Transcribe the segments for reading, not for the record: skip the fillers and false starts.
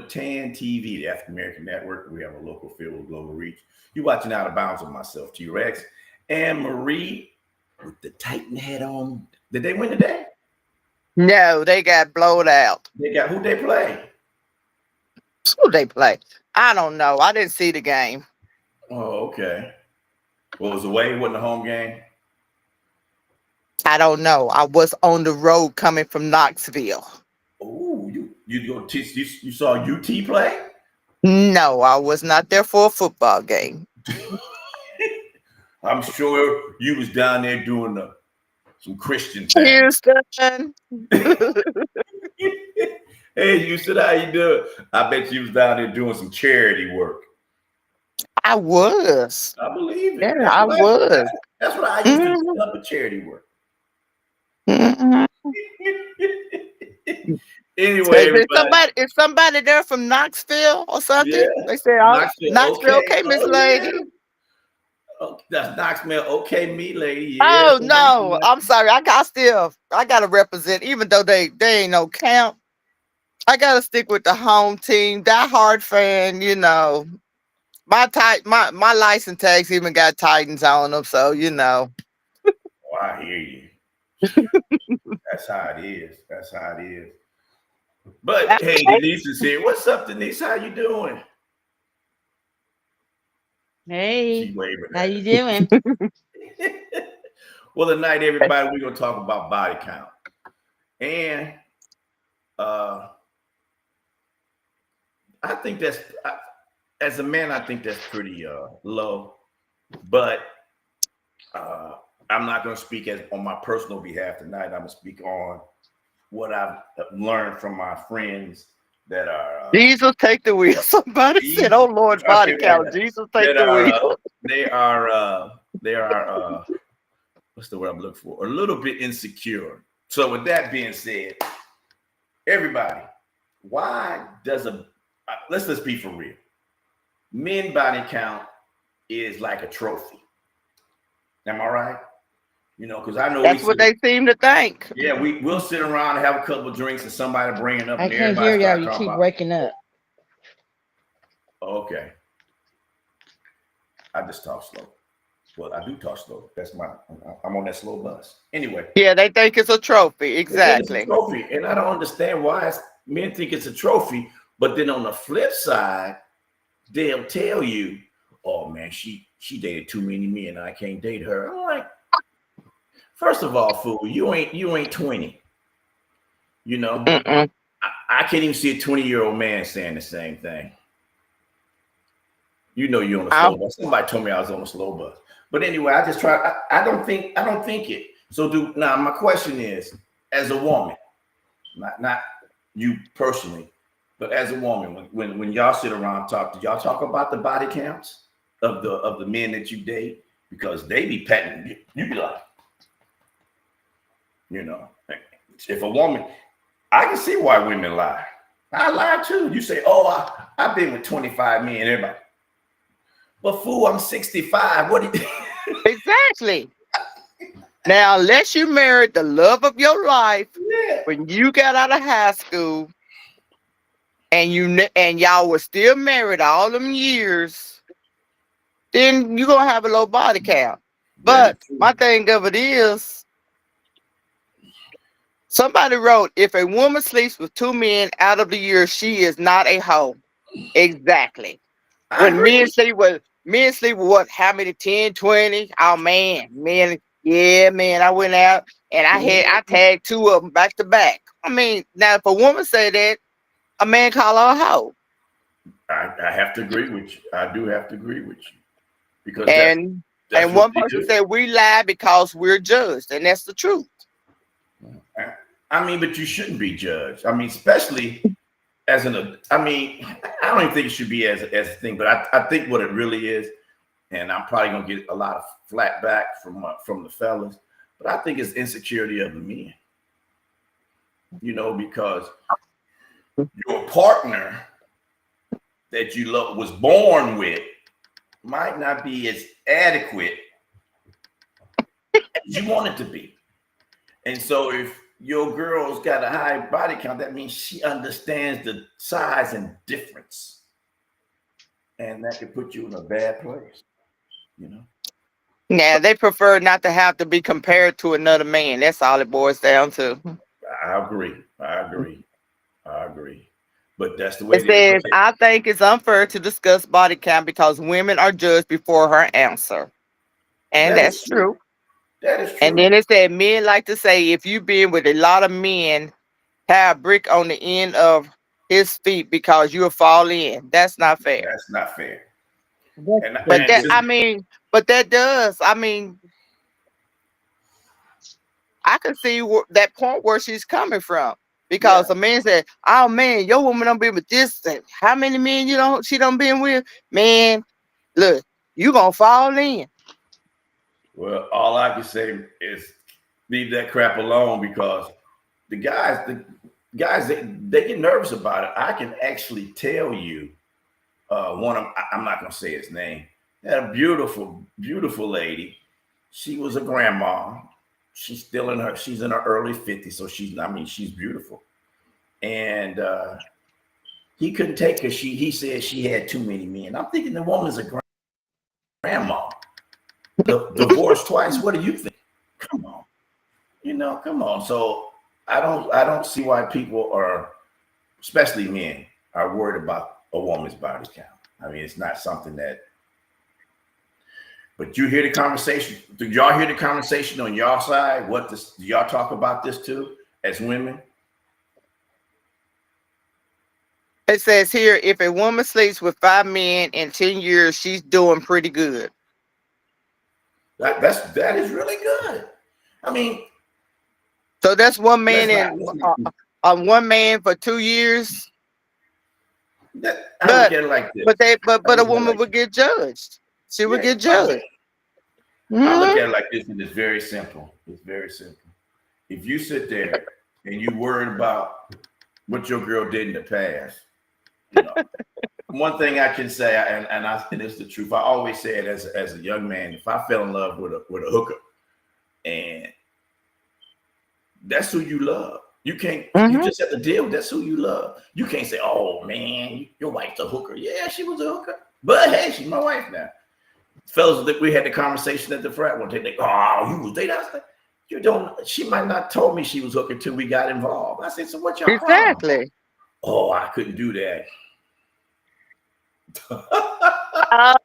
TAN TV, the African American Network. We have a local feel with global reach. You're watching Out of Bounds with myself, T-Rex, and Marie with the Titan hat on. Did they win today? No, they got blowed out. They got who they play? Who they play? I don't know. I didn't see the game. Oh, okay. Well, it was away. It wasn't a home game. I don't know. I was on the road coming from Knoxville. Oh, you go teach you saw UT play? No, I was not there for a football game. I'm sure you was down there doing some Christian things. Houston. Hey, Houston, how you doing? I bet you was down there doing some charity work. I was. I believe it. Yeah, I was. That's what I used to do up with charity work. Mm-hmm. Anyway, is somebody there from Knoxville or something? Yeah. They said, Knoxville, okay, Miss Lady. Yeah. Oh, that's Knoxville, okay, me lady. Yeah, oh no, I'm sorry. I gotta represent, even though they ain't no count. I gotta stick with the home team, diehard fan. You know, my license tags even got Titans on them, so you know. Oh, I hear you. That's how it is. That's how it is. But hey, Denise is here. What's up, Denise? How you doing? Hey, how you doing? Well, tonight, everybody, we're gonna talk about body count, and I think that's as a man, I think that's pretty low. But I'm not gonna speak on my personal behalf tonight. I'm gonna speak on what I've learned from my friends that are Jesus take the wheel. Somebody said, "Oh Lord, body count." Jesus take the wheel. They are what's the word I'm looking for? A little bit insecure. So with that being said, everybody, why does let's be for real. Men body count is like a trophy. Am I right? You know, because I know that's what they seem to think. Yeah, we'll sit around and have a couple of drinks and somebody bring it up. I can't hear y'all. You keep waking up. Okay. I just talk slow. Well, I do talk slow. I'm on that slow bus. Anyway. Yeah, they think it's a trophy. Exactly. It's a trophy. And I don't understand why men think it's a trophy. But then on the flip side, they'll tell you, oh man, she dated too many men. I can't date her. I'm like, first of all, fool, you ain't 20. You know, I can't even see a 20-year-old man saying the same thing. You know, you're on a slow bus. Somebody told me I was on a slow bus. But anyway, I just try. I don't think it. So now my question is, as a woman, not you personally, but as a woman, when y'all sit around do y'all talk about the body counts of the men that you date? Because they be petting you be like, you know, if a woman, I can see why women lie. I lie too. You say, oh, I've been with 25 men, everybody. But fool, I'm 65. What do you Exactly. Now, unless you married the love of your life when you got out of high school and y'all were still married all them years, then you're gonna have a low body count. But my thing of it is, somebody wrote, if a woman sleeps with 2 men out of the year, she is not a hoe. Exactly. When men sleep with what? How many? 10, 20? Oh man. Yeah, man. I went out and I tagged 2 of them back to back. I mean, now if a woman say that, a man call her a hoe. I have to agree with you. I do have to agree with you. Because that's one person said we lie because we're judged, and that's the truth. I mean, but you shouldn't be judged. I mean, especially I don't even think it should be as a thing, but I think what it really is, and I'm probably gonna get a lot of flat back from the fellas, but I think it's insecurity of the men. You know, because your partner that you love was born with might not be as adequate as you want it to be. And so if your girl's got a high body count, that means she understands the size and difference. And that could put you in a bad place, you know? Yeah, they prefer not to have to be compared to another man. That's all it boils down to. I agree. I agree. I agree. But that's the way It it is. says, I think it's unfair to discuss body count because women are judged before her answer. And that's true. That is true. And then it said, men like to say, if you been with a lot of men, have a brick on the end of his feet because you'll fall in. That's not fair. That's not fair. But that does. I mean, I can see that point where she's coming from. Because a man said, "Oh man, your woman don't be with this. How many men she don't been with? Man, look, you gonna fall in." Well, all I can say is leave that crap alone because the guys, they get nervous about it. I can actually tell you, one of I'm not gonna say his name. Had a beautiful, beautiful lady. She was a grandma. She's in her early 50s, so she's beautiful. And he couldn't take her. He said she had too many men. I'm thinking the woman's a grandma. Divorced twice. What do you think? Come on. Come on. So I don't see why people are, especially men, are worried about a woman's body count. I mean, it's not something that. But you hear the conversation. Do y'all hear the conversation on y'all side? Do y'all talk about this too as women? It says here, if a woman sleeps with 5 men in 10 years, she's doing pretty good. That is really good. I mean, so that's one man one man for 2 years. I look at it like this. But a woman would get judged. She would get judged. I look at it like this, and it's very simple. It's very simple. If you sit there and you worried about what your girl did in the past, one thing I can say, and it's the truth. I always say it as a young man. If I fell in love with a hooker, and that's who you love, you can't. You just have to deal with that's who you love. You can't say, "Oh man, your wife's a hooker." Yeah, she was a hooker, but hey, she's my wife now. Fellas, that we had the conversation at the frat one day. They, "Oh, you was dating?" I was like, "You don't." She might not told me she was hooker till we got involved. I said, "So what y'all?" Exactly. Oh, I couldn't do that. Oh,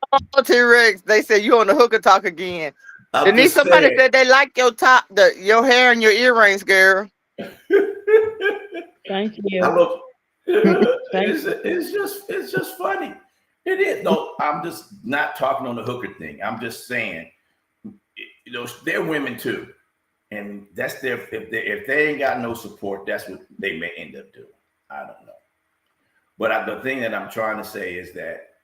T-Rex, they said you on the hooker talk again. Denise, somebody said they like your top, your hair and your earrings, girl. Thank you. It's just funny. It is. No, I'm just not talking on the hooker thing. I'm just saying, they're women too, and that's if they ain't got no support, that's what they may end up doing. I don't know. But the thing that I'm trying to say is that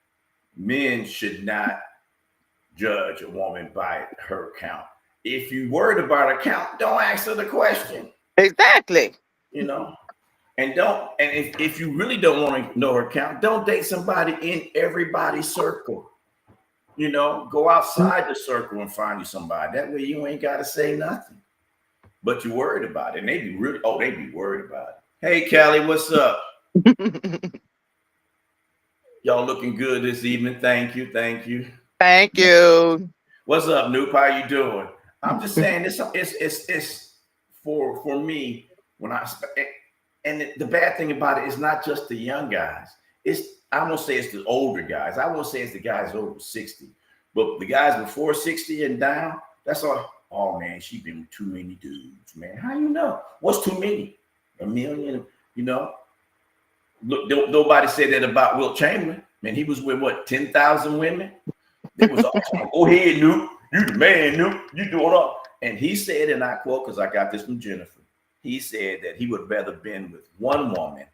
men should not judge a woman by her count. If you worried about her count, don't ask her the question. Exactly. And if you really don't want to know her count, don't date somebody in everybody's circle. Go outside the circle and find you somebody. That way you ain't got to say nothing. But you're worried about it. And they be worried about it. Hey, Callie, what's up? Y'all looking good this evening. Thank you. Thank you. Thank you. What's up, Noop? How you doing? I'm just saying it's for me when and the bad thing about it is not just the young guys. I won't say it's the older guys. I won't say it's the guys over 60, but the guys before 60 and down, that's all. Oh man, she been with too many dudes, man. How you know? What's too many? A million, Look, nobody said that about Wilt Chamberlain. Man, he was with what, 10,000 women? It was awesome. Go ahead, Noop. You the man, Noop. You do it all. And he said, and I quote, because I got this from Jennifer. He said that he would rather been with one woman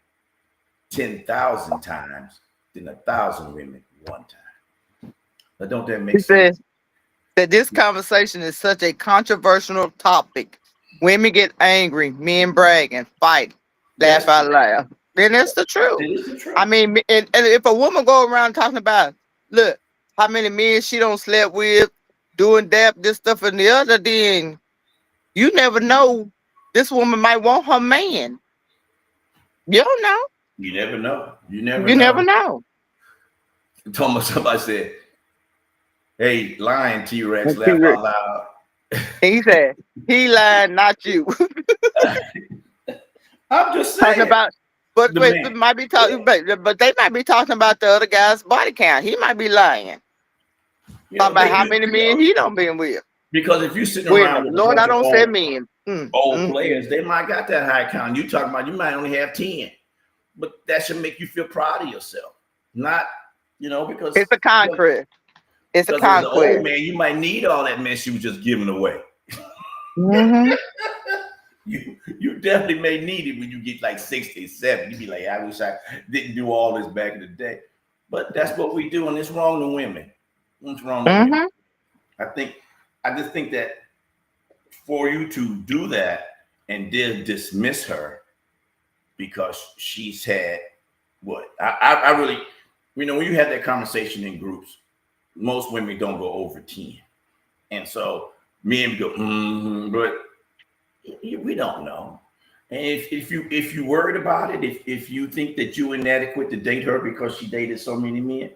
10,000 times than 1,000 women one time. Now, don't that make sense? That this conversation is such a controversial topic. Women get angry, men brag and fight, laugh out loud. And that's the truth. I mean, and if a woman go around talking about, look, how many men she don't slept with, doing that, this stuff and the other, then you never know this woman might want her man. You don't know. You never know. You Never know. Somebody said, "Hey, lying T-Rex, laugh out loud." He said, "He lied, not you." I'm just saying. Talking about, but wait, they might be talking, but they might be talking about the other guy's body count. He might be lying. Talking about how many men he don't been with. Because if you sitting around with Lord, I don't say men. Old players, they might got that high count. You talking about you might only have 10, but that should make you feel proud of yourself. Not, because it's a conquest. It's a conquest. As an old man, you might need all that mess you was just giving away. You definitely may need it when you get like 60, 70. You be like, I wish I didn't do all this back in the day. But that's what we do, and it's wrong to women. What's wrong with women? I just think that for you to do that and then dismiss her because she's had what? I really, when you have that conversation in groups, most women don't go over 10. And so men go, but we don't know. And if you worried about it, if you think that you're inadequate to date her because she dated so many men, at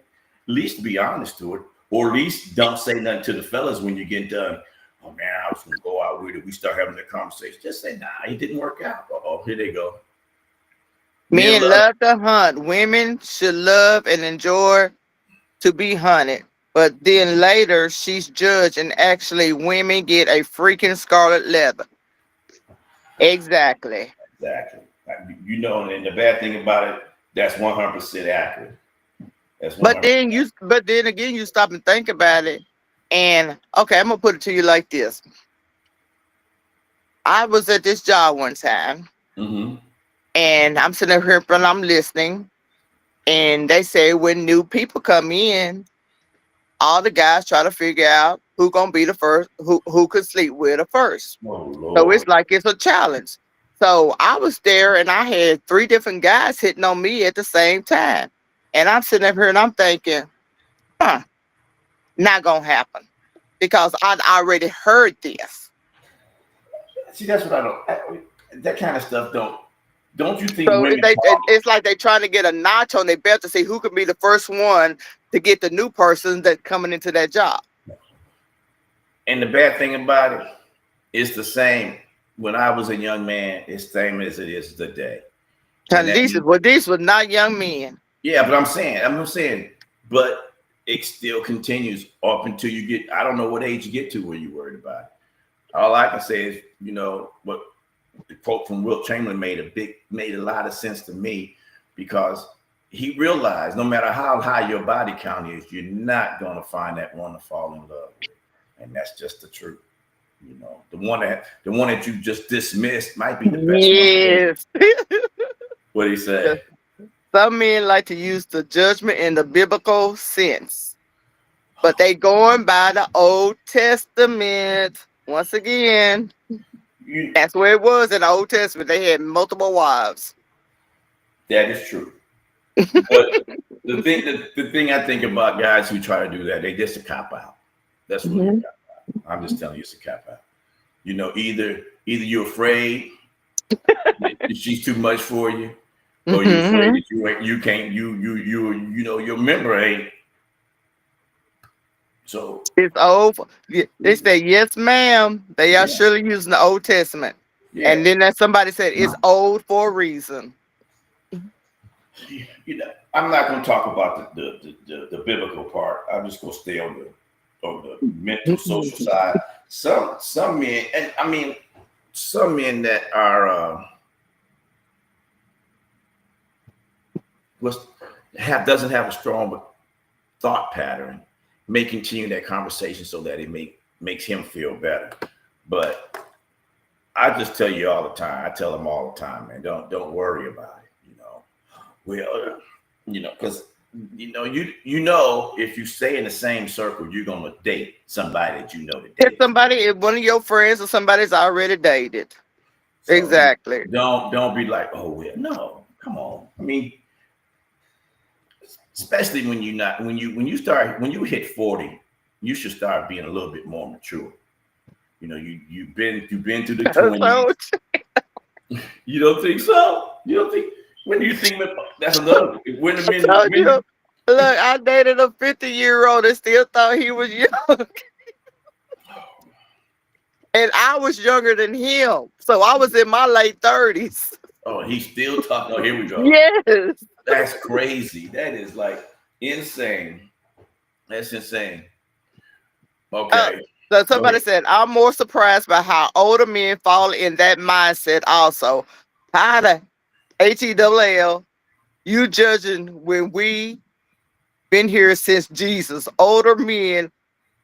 least be honest to her, or at least don't say nothing to the fellas when you get done. Oh man, I was gonna go out with it. We start having that conversation. Just say, nah, it didn't work out. Oh, here they go. Men love to hunt. Women should love and enjoy to be hunted. But then later she's judged, and actually women get a freaking scarlet letter. Exactly. And the bad thing about it, that's 100% accurate. But then again, you stop and think about it. And okay, I'm gonna put it to you like this. I was at this job one time, and I'm sitting here and I'm listening, and they say when new people come in, all the guys try to figure out who gonna be the first, who could sleep with her first. Oh, so it's like it's a challenge. So I was there, and I had 3 different guys hitting on me at the same time, and I'm sitting up here and I'm thinking, not gonna happen, because I'd already heard this. See, that's what I don't. That kind of stuff don't you think? So it's like they're trying to get a notch on their belt to see who could be the first one to get the new person that's coming into that job. And the bad thing about it is the same. When I was a young man, it's the same as it is today. These were not young men. Yeah, but I'm saying, but it still continues up until you get, I don't know what age you get to where you're worried about it. All I can say is, what the quote from Wilt Chamberlain made a lot of sense to me, because he realized no matter how high your body count is, you're not going to find that one to fall in love with. And that's just the truth. The one that you just dismissed might be the best. Yes. What did he say? Some men like to use the judgment in the biblical sense, but they going by the Old Testament. Once again, that's where it was in the Old Testament. They had multiple wives. That is true. But the thing I think about guys who try to do that, they just a cop out. That's what a cop out. I'm just telling you, it's a cop out. Either you're afraid that she's too much for you, or you're afraid that you can't, your member ain't. So it's over. They say, yes, ma'am. They are surely using the Old Testament. Yeah. And then somebody said it's old for a reason. I'm not going to talk about the biblical part. I'm just going to stay on the mental, social side. Some men, and I mean, some men that are doesn't have a strong thought pattern may continue that conversation so that it makes him feel better. But I just tell you all the time. I tell them all the time, man, don't worry about it. Because if you stay in the same circle, you're gonna date somebody that if one of your friends or somebody's already dated. So exactly. Don't be like, oh well, no, come on. I mean, especially when you hit 40, you should start being a little bit more mature. You've been through the 20s. You don't think so? You don't think? When do you think that's another? When the men, Told you, look, I dated a 50-year-old and still thought he was young. And I was younger than him. So I was in my late 30s. oh, he's still talking. Oh, here we go. Yes. That's crazy. That is like insane. That's insane. Okay. So somebody said, I'm more surprised by how older men fall in that mindset also. How the HELL, you judging when we been here since Jesus. Older men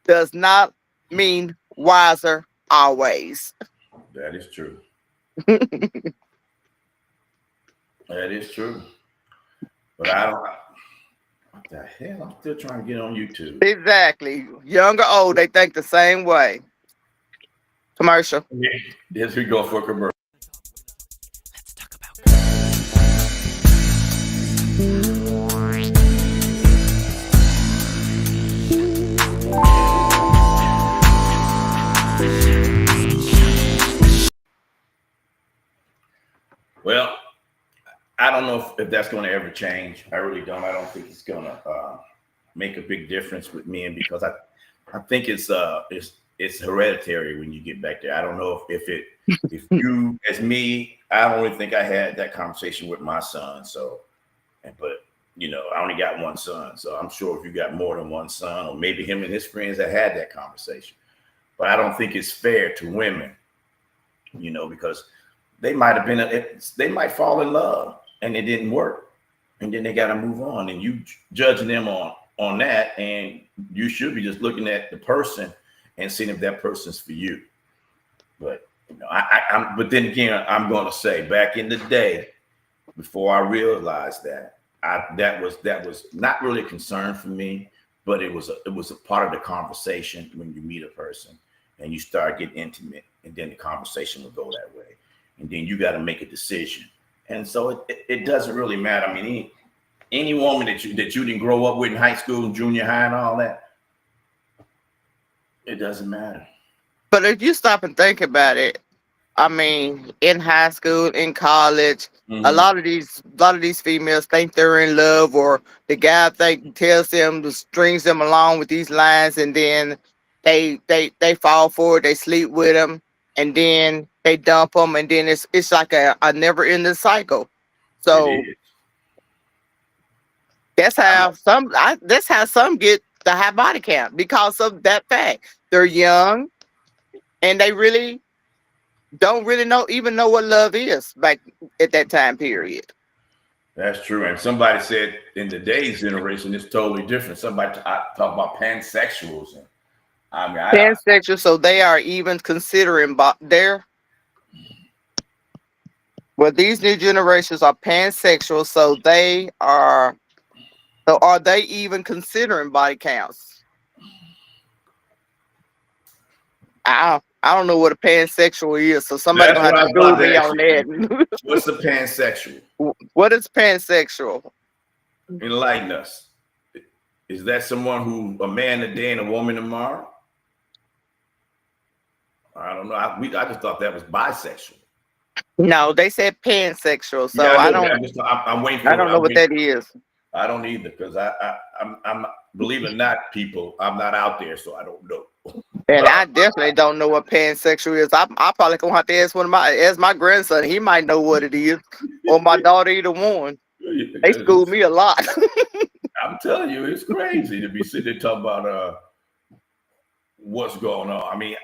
does not mean wiser always. That is true. That is true. But I don't. What the hell? I'm still trying to get on YouTube. Exactly. Young or old, they think the same way. Commercial. Yeah. Yes, we go for a commercial. Let's talk about. Well, I don't know if that's going to ever change. I really don't. I don't think it's going to make a big difference with men because I think it's hereditary when you get back there. I don't know if you as me, I don't really think I had that conversation with my son. So, but you know, I only got one son, so I'm sure if you got more than one son, or maybe him and his friends that had that conversation. But I don't think it's fair to women, you know, because they might have been they might fall in love and it didn't work, and then they got to move on, and you judging them on that, and you should be just looking at the person and seeing if that person's for you. But you know, but then again, I'm going to say back in the day, before I realized that, that was not really a concern for me, but it was a part of the conversation when you meet a person and you start getting intimate, and then the conversation will go that way, and then you got to make a decision. And so it doesn't really matter. I mean, any woman that you didn't grow up with in high school and junior high and all that, it doesn't matter. But if you stop and think about it, I mean, in high school, in college, a lot of these females think they're in love, or the guy tells them, strings them along with these lines, and then they fall for it, they sleep with them, and then they dump them, and then it's like a never ending cycle. So that's how some get the high body count, because of that fact. They're young and they really don't really know what love is back at that time period. That's true. And somebody said in today's generation it's totally different. Somebody talk about pansexuals, and I mean pansexual, so they are even considering these new generations are pansexual, so are they even considering body counts? I don't know what a pansexual is, so somebody gonna have to Google me on that. What's a pansexual? What is pansexual? Enlighten us. Is that someone who a man today and a woman tomorrow? I don't know. I just thought that was bisexual. No, they said pansexual, so yeah, I'm waiting for. I don't know what that is. I don't either, because I'm believe it or not, people, I'm not out there, so I don't know. And I definitely don't know what pansexual is. I probably gonna have to ask my grandson. He might know what it is, or my daughter, either one. They schooled me a lot. I'm telling you, it's crazy to be sitting there talking about what's going on. I mean,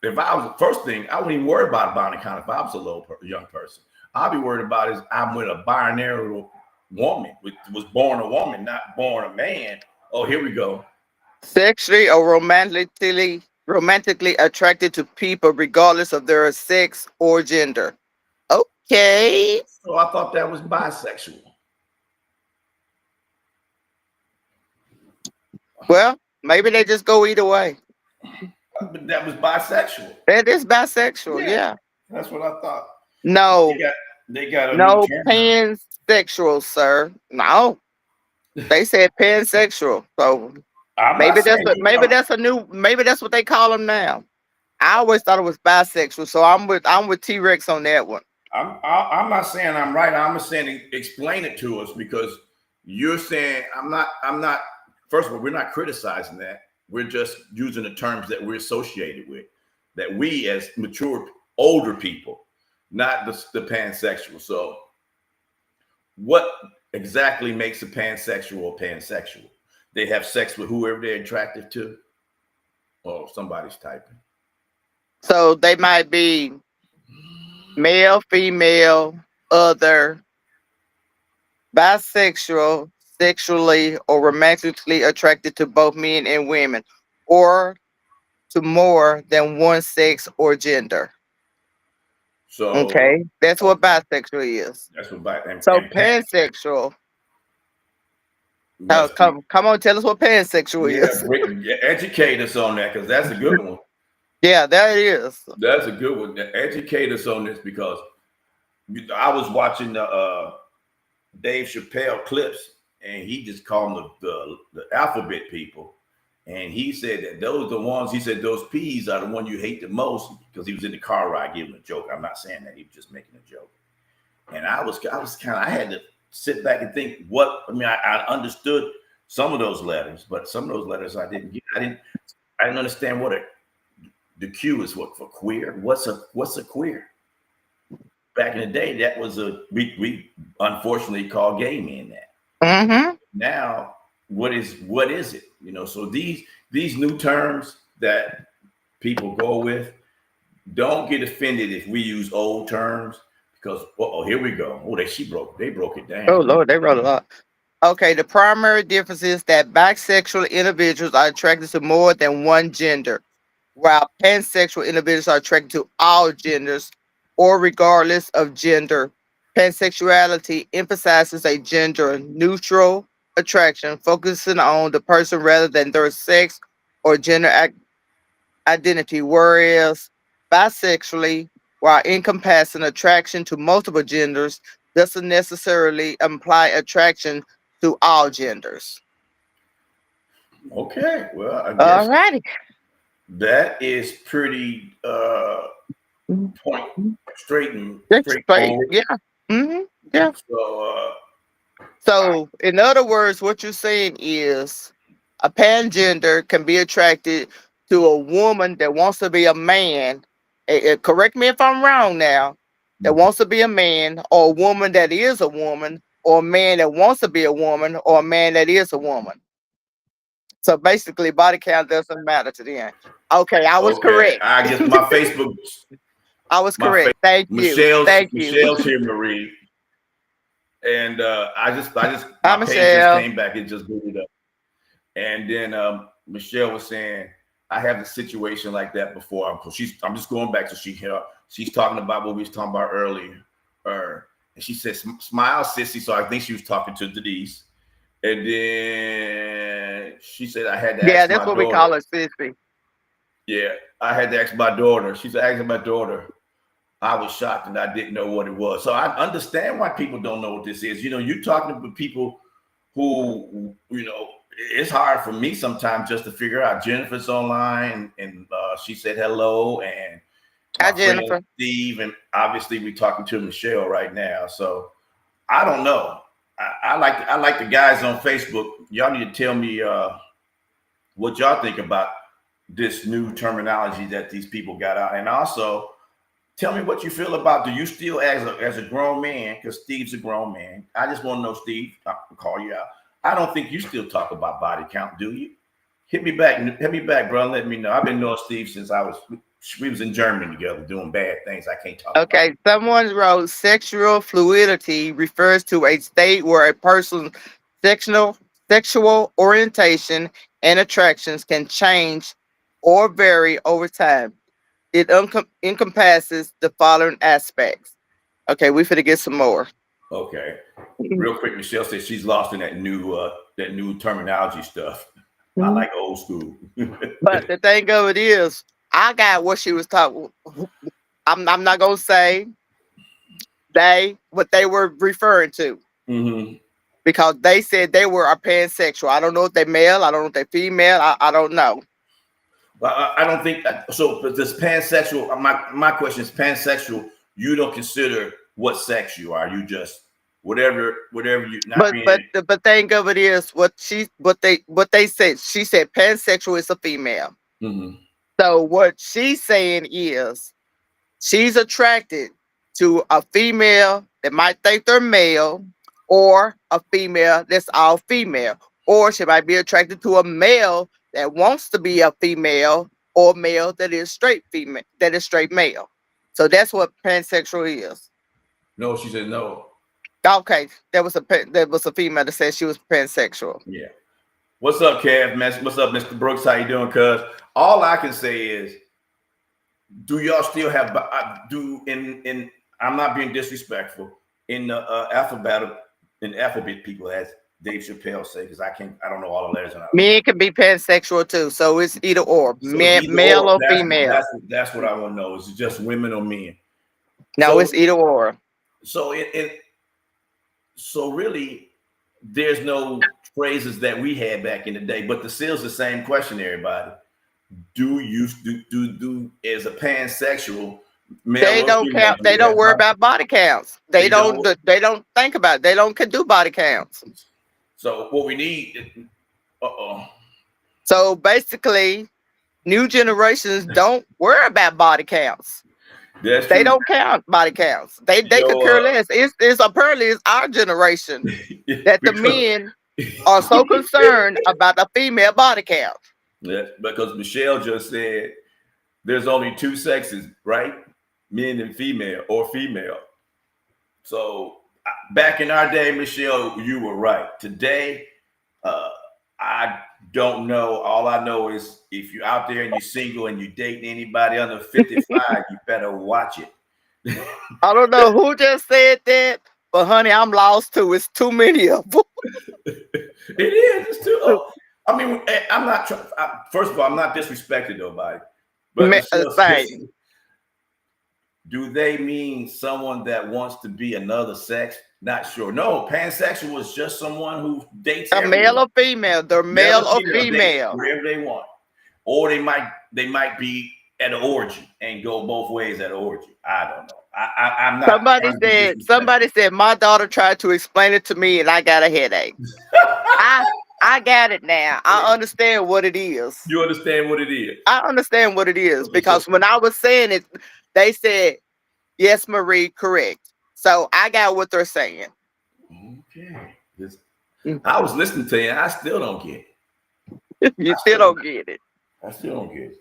if I was first thing, I wouldn't even worry about body count if I was a young person. I'd be worried about is I'm with a binary woman, was born a woman, not born a man. Oh, here we go. Sexually or romantically attracted to people regardless of their sex or gender. Okay. So I thought that was bisexual. Well, maybe they just go either way. But that was bisexual. That is bisexual, yeah. That's what I thought. No. They got a no pansexual, sir. No. They said pansexual. So maybe that's what they call them now. I always thought it was bisexual, so I'm with T-Rex on that one. I'm not saying I'm right. I'm saying explain it to us, because you're saying I'm not. First of all, we're not criticizing that. We're just using the terms that we're associated with, that we as mature older people, not the pansexual. So what exactly makes a pansexual a pansexual? They have sex with whoever they're attracted to. Oh, somebody's typing. So they might be male, female, other, bisexual, sexually or romantically attracted to both men and women, or to more than one sex or gender. So Okay, that's what bisexual is. that's what bi So and pan pansexual. must be. Come on, tell us what pansexual Yeah, is. educate us on that, because that's a good one. Yeah, that is. That's a good one. Educate us on this, because I was watching the Dave Chappelle clips, and he just called them the alphabet people. And he said that those are the ones, he said those P's are the one you hate the most, because he was in the car ride giving a joke. I'm not saying that, he was just making a joke. And I had to sit back and think I understood some of those letters, but some of those letters I didn't get. I didn't understand what the Q is for queer. What's a queer? Back in the day, that was we unfortunately call gay men that. Mm-hmm. Now, what is it? So these new terms that people go with, don't get offended if we use old terms, because here we go. They broke it down. Oh Lord, they wrote a lot. Okay, the primary difference is that bisexual individuals are attracted to more than one gender, while pansexual individuals are attracted to all genders or regardless of gender. Pansexuality emphasizes a gender neutral attraction, focusing on the person rather than their sex or gender identity, whereas bisexually, while encompassing attraction to multiple genders, doesn't necessarily imply attraction to all genders. Okay, well, I All guess righty. that is pretty point straight and That's straight. straightforward. Yeah. Hmm. Yeah. So So, in other words, what you're saying is a pangender can be attracted to a woman that wants to be a man. Correct me if I'm wrong now. That wants to be a man, or a woman that is a woman, or a man that wants to be a woman, or a man that is a woman. So basically, body count doesn't matter to them. Okay, I was okay, correct. I guess my Facebook, I was my face, correct. Thank you. Thank you. Michelle's here, Marie, and Hi, my page just Michelle. came back. It just booted up, and then Michelle was saying I have a situation like that before. I'm just going back to she's talking about what we was talking about earlier, and she said smile, sissy. So I think she was talking to Denise. And then she said, I had to Yeah, ask that's my what we daughter. call her, sissy. Yeah, I had to ask my daughter. She said, asking my daughter. I was shocked and I didn't know what it was. So I understand why people don't know what this is. You're talking to people who, it's hard for me sometimes just to figure out. Jennifer's online, and she said hello. And Hi, my friend Jennifer. Steve, and obviously we're talking to Michelle right now. So I don't know. I like the guys on Facebook. Y'all need to tell me what y'all think about this new terminology that these people got out, and also tell me what you feel about. Do you still, as a grown man, because Steve's a grown man? I just want to know, Steve. I'll call you out. I don't think you still talk about body count, do you? Hit me back, bro. And let me know. I've been knowing Steve since we was in Germany together doing bad things I can't talk about. Okay, someone wrote sexual fluidity refers to a state where a person's sexual orientation and attractions can change or vary over time. It encompasses the following aspects. Okay, we finna get some more. Okay, real quick, Michelle says she's lost in that new terminology stuff. I like old school. But the thing of it is, I got what she was talking. I'm not gonna say what they were referring to. Mm-hmm. Because they said they were a pansexual. I don't know if they're male. I don't know if they're female. I don't know. But I don't think so. But this pansexual, my question is pansexual. You don't consider what sex you are. You just whatever you not being. But thing of it is what they said. She said pansexual is a female. Mm-hmm. So what she's saying is she's attracted to a female that might think they're male, or a female that's all female, or she might be attracted to a male that wants to be a female, or male that is straight female, that is straight male. So that's what pansexual is. No, she said no. Okay, there was a female that said she was pansexual. Yeah. What's up, Kev? What's up, Mr. Brooks? How you doing? Cuz all I can say is, do y'all still have in? I'm not being disrespectful in the alphabet people, as Dave Chappelle say, because I don't know all the letters. Men can be pansexual too, so it's either or, so male or female. That's what I want to know. Is it just women or men? No, so, it's either or. So really, there's no phrases that we had back in the day, but still the same question, everybody. Do you do as a pansexual? They don't count. They don't worry about body counts. They don't think about it. They don't do body counts. So what we need. So basically, new generations don't worry about body counts. They don't count body counts. They could care less. It's apparently it's our generation that the men are so concerned about a female body count. Yes, because Michelle just said there's only two sexes, right? Men and female, or female. So back in our day, Michelle, you were right. Today, I don't know. All I know is if you're out there and you're single and you date anybody under 55, you better watch it. I don't know who just said that, but honey, I'm lost too. It's too many of them. It is. It's too. I mean, I'm not. First of all, I'm not disrespecting nobody. But do they mean someone that wants to be another sex? Not sure. No, pansexual is just someone who dates a male or female. They're male or female, wherever they want, or they might be at an orgy and go both ways at an orgy. I don't know. I'm not. Somebody said my daughter tried to explain it to me and I got a headache. I got it now. I understand what it is. You understand what it is? I understand what it is because when I was saying it, they said, yes, Marie, correct. So I got what they're saying. Okay. I was listening to you and I still don't get it. You still don't get it. I still don't get it.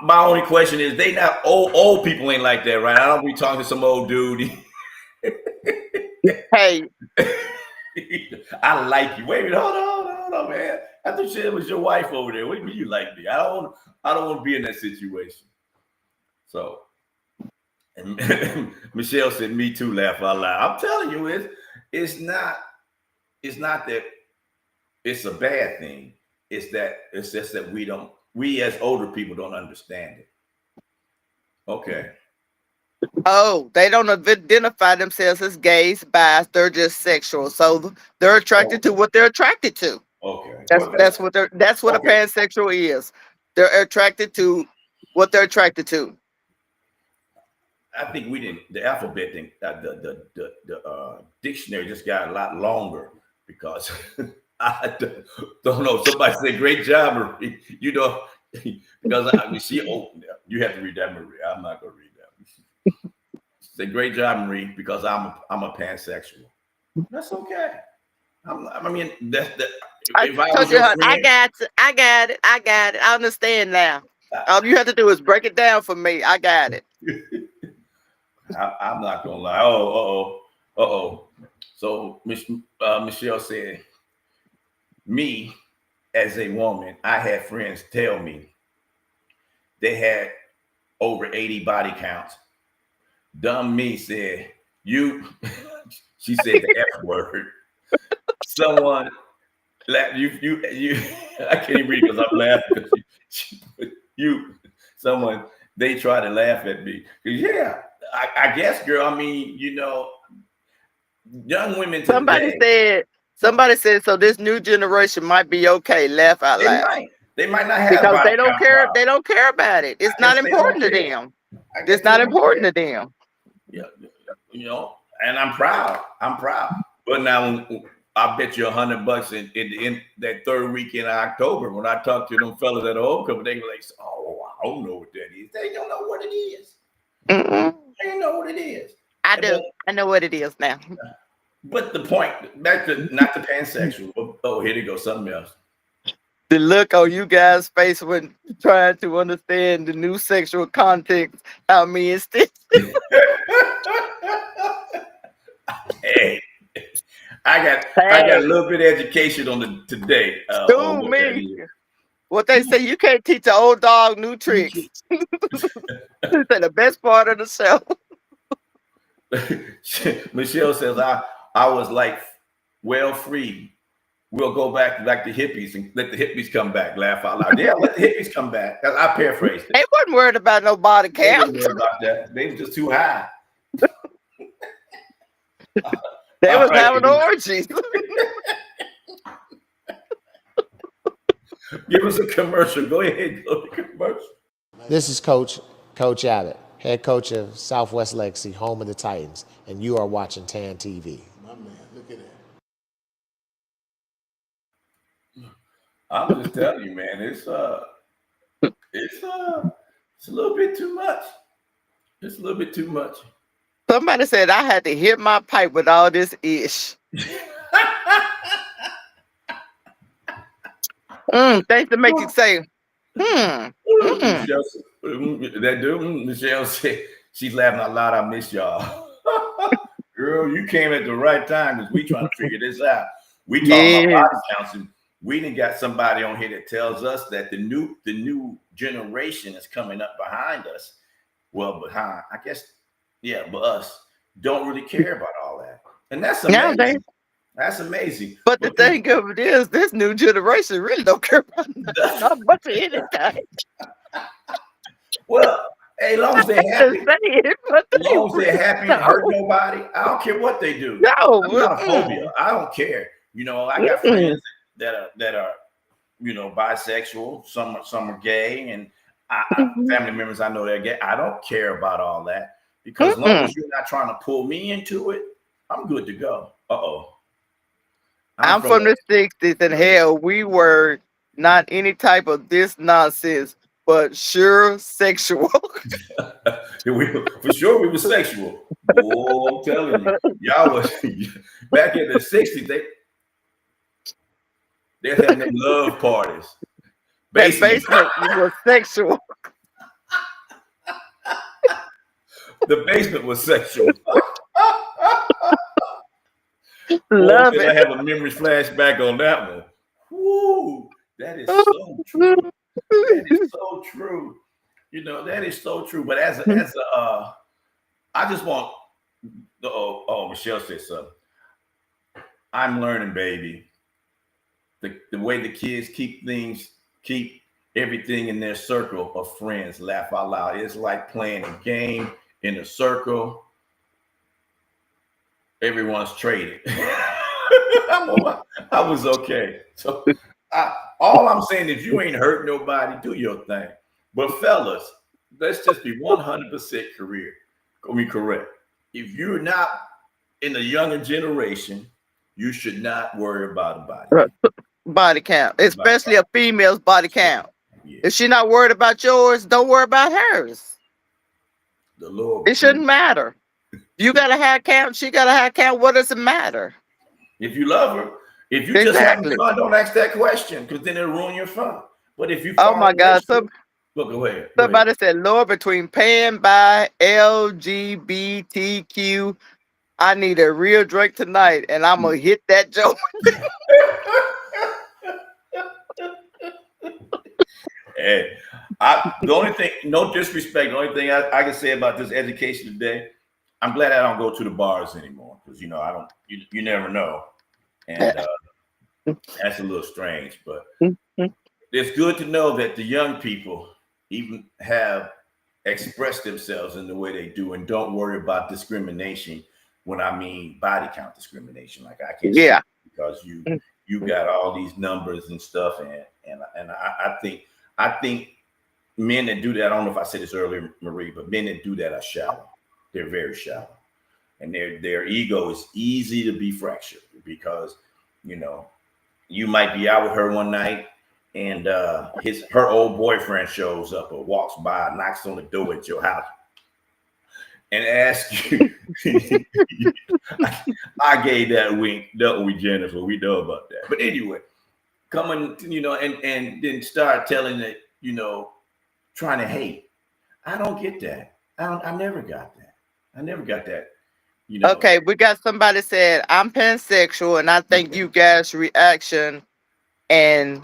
My only question is, they not old people ain't like that, right? I don't be talking to some old dude. Hey. I like you. Wait a minute, hold on, man. I thought it was your wife over there. What do you mean you like me? I don't want to be in that situation. So, and Michelle said, "Me too." Laugh out loud. I'm telling you, it's not that it's a bad thing. It's just that we as older people don't understand it. Okay. Oh, they don't identify themselves as gays, bis. They're just sexual, so they're attracted to what they're attracted to. Okay, that's what a pansexual is. They're attracted to what they're attracted to. I think the alphabet thing, the dictionary just got a lot longer because I don't know. Somebody said, "Great job, Marie." You know, because you have to read that, Marie. I'm not gonna read that. Say, "Great job, Marie," because I'm a pansexual. That's okay. I mean, I got it. I understand now. All you have to do is break it down for me. I got it. I'm not gonna lie. So Michelle said, me as a woman, I had friends tell me they had over 80 body counts. Dumb me said, she said the F word. Someone, you, I can't even read because I'm laughing. Someone, they try to laugh at me. Yeah, I guess, girl, I mean, young women today. Somebody said, so this new generation might be okay. Laugh out loud. They might not have, because they don't care. They don't care about it. It's not important to them. It's not important to them. Yeah. you know, and I'm proud. I'm proud. But now I bet you $100 in that third week in October when I talk to them fellas at the homecoming, they be like, "Oh, I don't know what that is." They don't know what it is. Mm-mm. They don't know what it is. I do. I know what it is now. But the point, back to not the pansexual. Oh, here they go, something else. The look on you guys' face when trying to understand the new sexual context. I mean, Hey, I got a little bit of education on the today. On what that is. What they say, you can't teach an old dog new tricks. That's the best part of the show. Michelle says, I was like, well, free. We'll go back like the hippies and let the hippies come back. Laugh out loud. Yeah, let the hippies come back. I paraphrased it. They wasn't worried about no body count. They wasn't worried about that. They were just too high. They was having orgies. Give us a commercial. Go ahead. Go to commercial. This is Coach Abbott, head coach of Southwest Legacy, home of the Titans, and you are watching TAN TV. My man, look at that. I'm just telling you, man. It's a little bit too much. It's a little bit too much. Somebody said I had to hit my pipe with all this ish. Things to make you say, That dude, Michelle said, she's laughing out loud. I miss y'all. Girl, you came at the right time because we trying to figure this out. We talking about body counts. We done got somebody on here that tells us that the new generation is coming up behind us. Well, behind, I guess, yeah, but us don't really care about all that. And that's amazing. That's amazing. But the thing of it is, this new generation really don't care about not much of anything. Well, hey, as long as they're happy, and hurt nobody, I don't care what they do. No, I'm not a phobia. I don't care. You know, I got friends that are bisexual. Some are gay, and family members I know they're gay. I don't care about all that because as long as you're not trying to pull me into it, I'm good to go. I'm from the 60s, and hell, we were not any type of this nonsense, but sure sexual. For sure, we were sexual. Oh, I'm telling you, y'all was back in the 60s. They're having them love parties. Basement was sexual. The basement was sexual. Love it. I have a memory flashback on that one. Woo, that is so true. That is so true. You know, that is so true. But as a I just want Michelle said something. I'm learning, baby. The way the kids keep everything in their circle of friends, laugh out loud. It's like playing a game in a circle. Everyone's traded. I was okay. So all I'm saying is you ain't hurt nobody. Do your thing. But fellas, let's just be 100% correct. If you're not in the younger generation, you should not worry about body count, especially a female's body count. Yeah. If she's not worried about yours, don't worry about hers. The Lord. It shouldn't matter. You got a high count, she got a high count. What does it matter? If you love her, if you just having fun, don't ask that question because then it'll ruin your fun. But if you, oh my God, go ahead. Somebody said, Lord, between pan, bi, LGBTQ, I need a real drink tonight, and I'm gonna hit that joke. Hey, the only thing, no disrespect, the only thing I can say about this education today, I'm glad I don't go to the bars anymore because you never know, and that's a little strange. But it's good to know that the young people even have expressed themselves in the way they do, and don't worry about discrimination. When I mean body count discrimination, like I can't, because you got all these numbers and stuff, and I think men that do that, I don't know if I said this earlier, Marie, but men that do that are shallow. They're very shallow. and their ego is easy to be fractured because, you know, you might be out with her one night and her old boyfriend shows up or walks by, knocks on the door at your house and asks you. I gave that wink, don't we, Jennifer? We know about that. But anyway, coming, you know, and then start telling it, you know, trying to hate. I don't get that. I never got that. I never got that. You know. Okay, we got somebody said I'm pansexual, and I think you guys' reaction and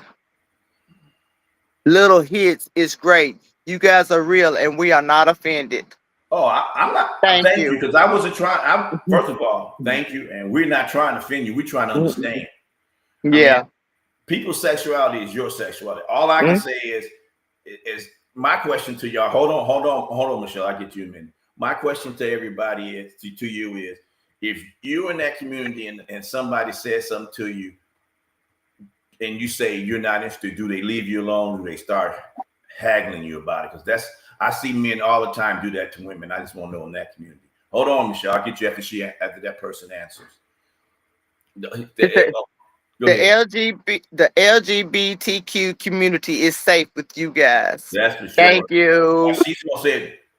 little hits is great. You guys are real, and we are not offended. Oh, I'm not. Thank you, because I wasn't trying. First of all, thank you, and we're not trying to offend you. We're trying to understand. Yeah. I mean, people's sexuality is your sexuality. All I can say is my question to y'all. Hold on, Michelle. I'll get you in a minute. My question to everybody is to you is, if you're in that community and somebody says something to you and you say you're not interested, do they leave you alone? Do they start haggling you about it? Because I see men all the time do that to women. I just want to know in that community. Hold on, Michelle. I'll get you after that person answers. The LGBTQ community is safe with you guys. That's for sure. Thank you.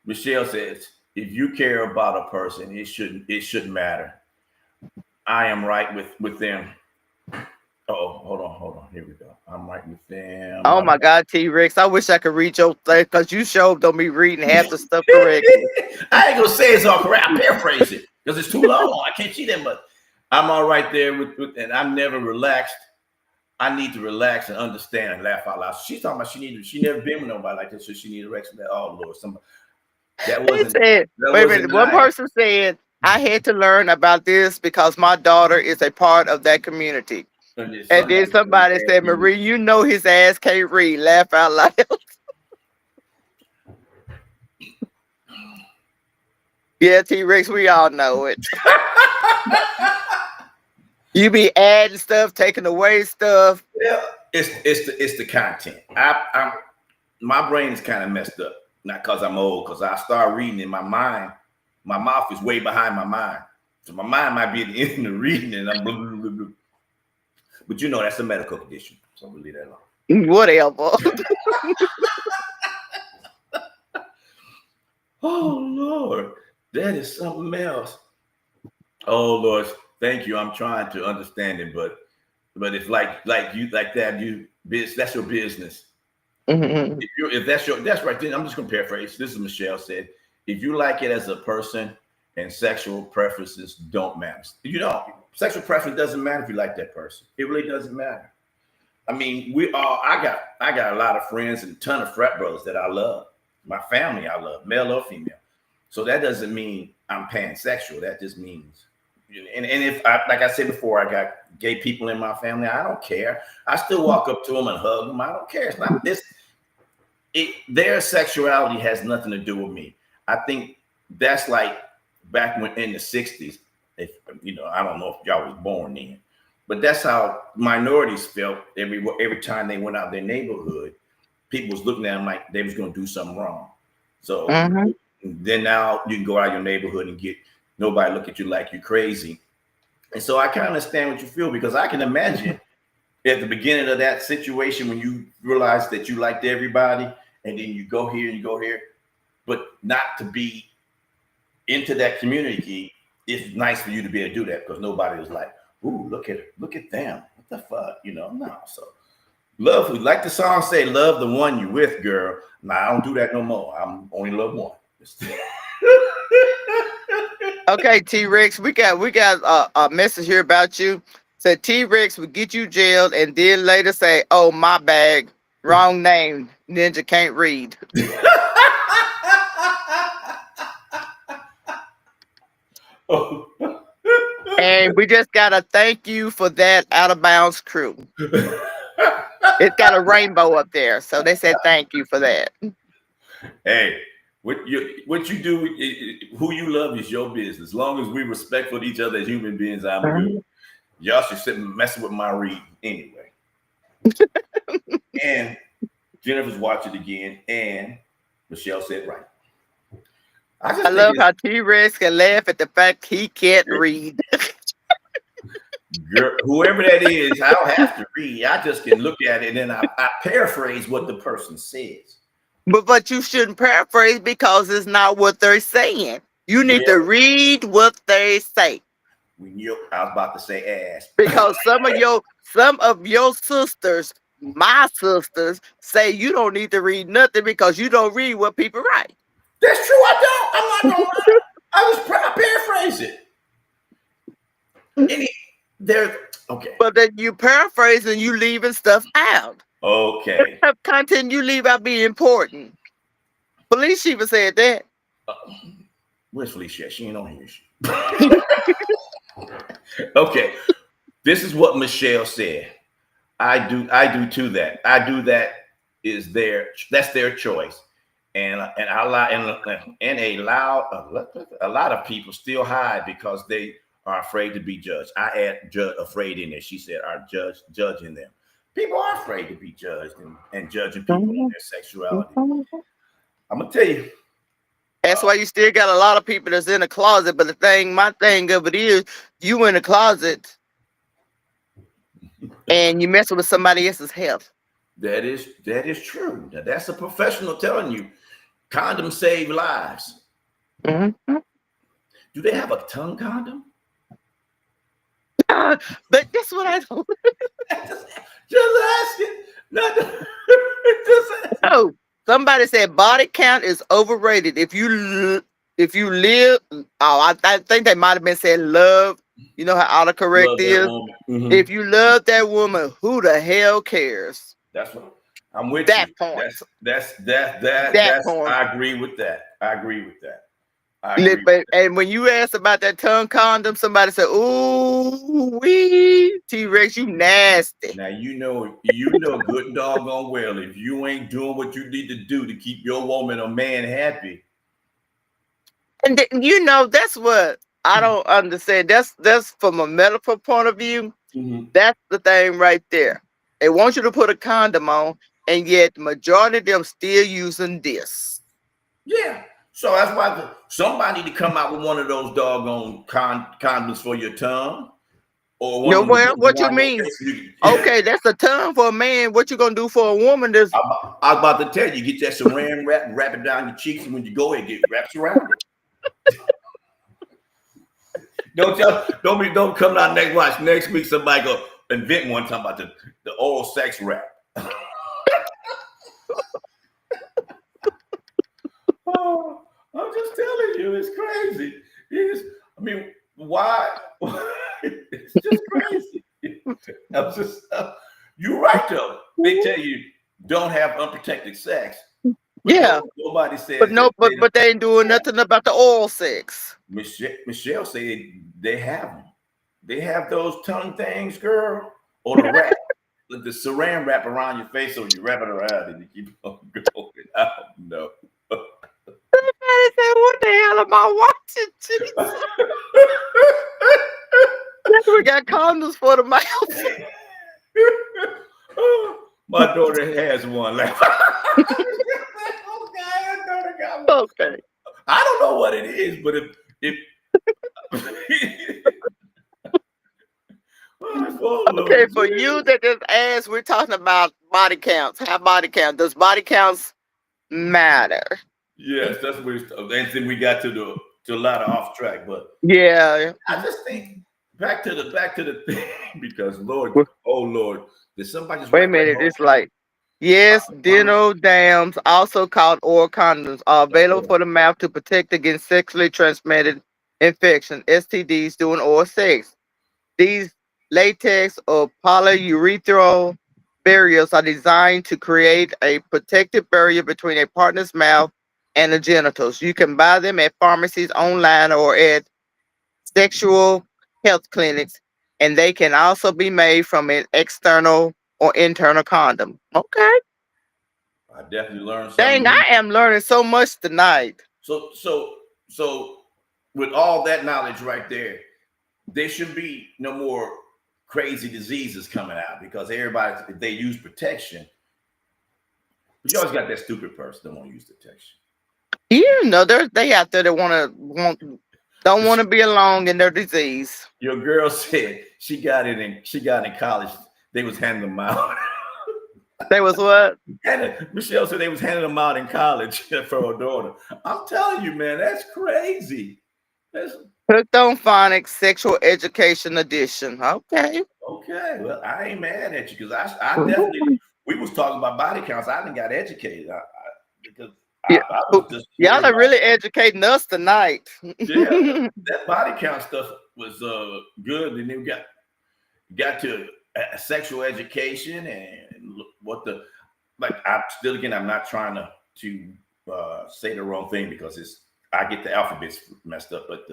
Michelle says, if you care about a person, it shouldn't matter. I am right with them. Oh, hold on. Here we go. I'm right with them. Oh my God, T-Rex. I wish I could read your thing because you showed on me reading half the stuff correctly. I ain't gonna say it's all correct. I paraphrase it because it's too long. I can't see that much. I'm all right there with and I'm never relaxed. I need to relax and understand and laugh out loud. She's talking about she never been with nobody like this, so she need to relax. Oh Lord, somebody. That wasn't. Wait a minute. One person said I had to learn about this because my daughter is a part of that community. And then somebody said, Marie, you know his ass can't read. Laugh out loud. Yeah, T-Rex, we all know it. You be adding stuff, taking away stuff. Yeah, it's the content. My brain is kind of messed up. Not because I'm old, because I start reading in my mind. My mouth is way behind my mind. So my mind might be at the end of the reading and I'm blah, blah, blah, blah. But you know that's a medical condition. So we'll leave that alone. Whatever. Oh Lord, that is something else. Oh Lord, thank you. I'm trying to understand it, but if like that, that's your business. Mm-hmm. If that's right then. I'm just gonna paraphrase. This is Michelle said. If you like it as a person and sexual preferences don't matter. You know, sexual preference doesn't matter if you like that person. It really doesn't matter. I mean, I got a lot of friends and a ton of frat brothers that I love. My family I love, male or female. So that doesn't mean I'm pansexual. That just means, and if like I said before, I got gay people in my family. I don't care. I still walk up to them and hug them. I don't care. It's not this. Their sexuality has nothing to do with me. I think that's like back when in the 60s. If you know, I don't know if y'all was born then, but that's how minorities felt every time they went out their neighborhood. People was looking at them like they was going to do something wrong. So then now you can go out your neighborhood and get nobody look at you like you're crazy. And so I kind of understand what you feel, because I can imagine at the beginning of that situation when you realize that you liked everybody and then you go here and you go here, but not to be into that community. It's nice for you to be able to do that because nobody was like, ooh, look at them. What the fuck? You know, no. So love, like the song say, love the one you with, girl. Nah, I don't do that no more. I'm only love one. Okay, T-Rex, we got a message here about you. Said T-Rex would get you jailed and then later say, oh, my bag, wrong name, ninja can't read. Oh. And we just got to thank you for that Out of Bounds crew. It's got a rainbow up there. So they said thank you for that. Hey, what you do, who you love is your business. As long as we respectful to each other as human beings, I'm good. Y'all should sit and messing with my read anyway. And Jennifer's watching again, and Michelle said right. I love how T-Rex can laugh at the fact he can't read. Girl, whoever that is, I don't have to read. I just can look at it and I paraphrase what the person says. But you shouldn't paraphrase because it's not what they're saying. You need to read what they say. I was about to say ass. Because some of your sisters, my sisters, say you don't need to read nothing because you don't read what people write. That's true. I don't. I'm not gonna lie. I paraphrase it. Okay. But then you paraphrase and you leaving stuff out. Okay. Have content you leave out be important. Felicia even said that. Where's Felicia? She ain't on here. Okay. This is what Michelle said. I do to that. I do that that's their choice. And a lot of people still hide because they are afraid to be judged. I add afraid in there. She said are judging them. People are afraid to be judged and judging people on their sexuality. I'm gonna tell you. That's why you still got a lot of people that's in the closet. But my thing of it is, you in the closet and you messing with somebody else's health. That is true. Now, that's a professional telling you. Condoms save lives. Mm-hmm. Do they have a tongue condom? But that's what I don't. Just asking. No, somebody said body count is overrated. If you live, I think they might have been saying love. You know how autocorrect is. Mm-hmm. If you love that woman, who the hell cares? That's what I'm with. That you. Point. That's Point. I agree with that. And when you asked about that tongue condom, somebody said, "Ooh, T-Rex, you nasty." Now you know good and doggone well if you ain't doing what you need to do to keep your woman or man happy. And that's what I don't understand. That's from a medical point of view. Mm-hmm. That's the thing right there. They want you to put a condom on, and yet the majority of them still using this. Yeah. So that's why somebody to come out with one of those doggone condoms for your tongue. Or one what you mean? Okay, that's a tongue for a man. What you gonna do for a woman? I was about to tell you, get that saran wrap it down your cheeks, and when you go, it wraps around it. Don't come out next week. Somebody go invent one talking about the oral sex wrap. Oh, I'm just telling you, it's crazy. Why? It's just crazy. You're right though. They tell you don't have unprotected sex. Yeah. Nobody says. But they ain't doing nothing about the oral sex. Michelle said they have them. They have those tongue things, girl, or the wrap, the saran wrap around your face, so you wrap it around and you keep on going. I don't know. Somebody said, "What the hell am I watching?" Jesus. We got condoms for the mouth. My daughter has one. Okay. I don't know what it is, but if okay, for you that just asked, we're talking about body counts. How body count? Does body counts matter? Yes, that's where then we got to a lot of off track, but yeah, I just think back to the thing because Lord, did somebody just wait a minute? It's like yes, dental dams, also called oral condoms, are available for the mouth to protect against sexually transmitted infection, STDs, during oral sex. These latex or polyurethral barriers are designed to create a protective barrier between a partner's mouth and the genitals. You can buy them at pharmacies, online, or at sexual health clinics, and they can also be made from an external or internal condom. Okay. I definitely learned something. Dang, I am learning so much tonight. So with all that knowledge right there, there should be no more crazy diseases coming out because everybody, if they use protection, but you always got that stupid person that won't use protection. You know, they out there that don't want to be alone in their disease. Your girl said she got in college. They was handing them out. They was what? Michelle said they was handing them out in college for her daughter. I'm telling you, man, that's crazy. That's Hooked on Phonics Sexual Education Edition. Okay. okay. Well, I ain't mad at you because I definitely we was talking about body counts. I didn't got educated because Yeah. I was just Y'all are really educating us tonight. yeah. That body count stuff was good, and then we got to sexual education and what the like. I'm not trying to say the wrong thing because I get the alphabets messed up, but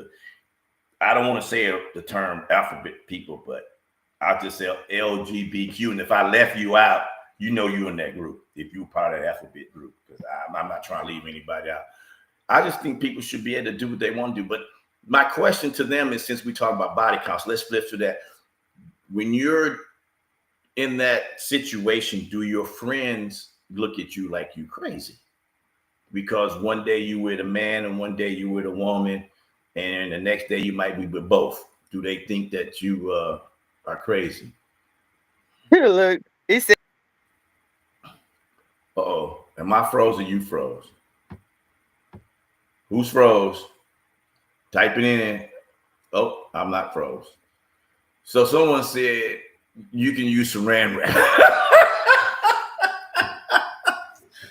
I don't want to say the term alphabet people, but I'll just say LGBTQ. And if I left you out, you know you're in that group if you're part of the alphabet group, because I'm not trying to leave anybody out. I just think people should be able to do what they want to do. But my question to them is, since we talk about body counts, let's flip to that. When you're in that situation, do your friends look at you like you crazy? Because one day you with a man and one day you with a woman, and the next day you might be with both. Do they think that you are crazy? Look, he said, Uh-oh. Am I froze or you froze? Who's froze? Type it in. Oh, I'm not froze. So someone said you can use saran wrap.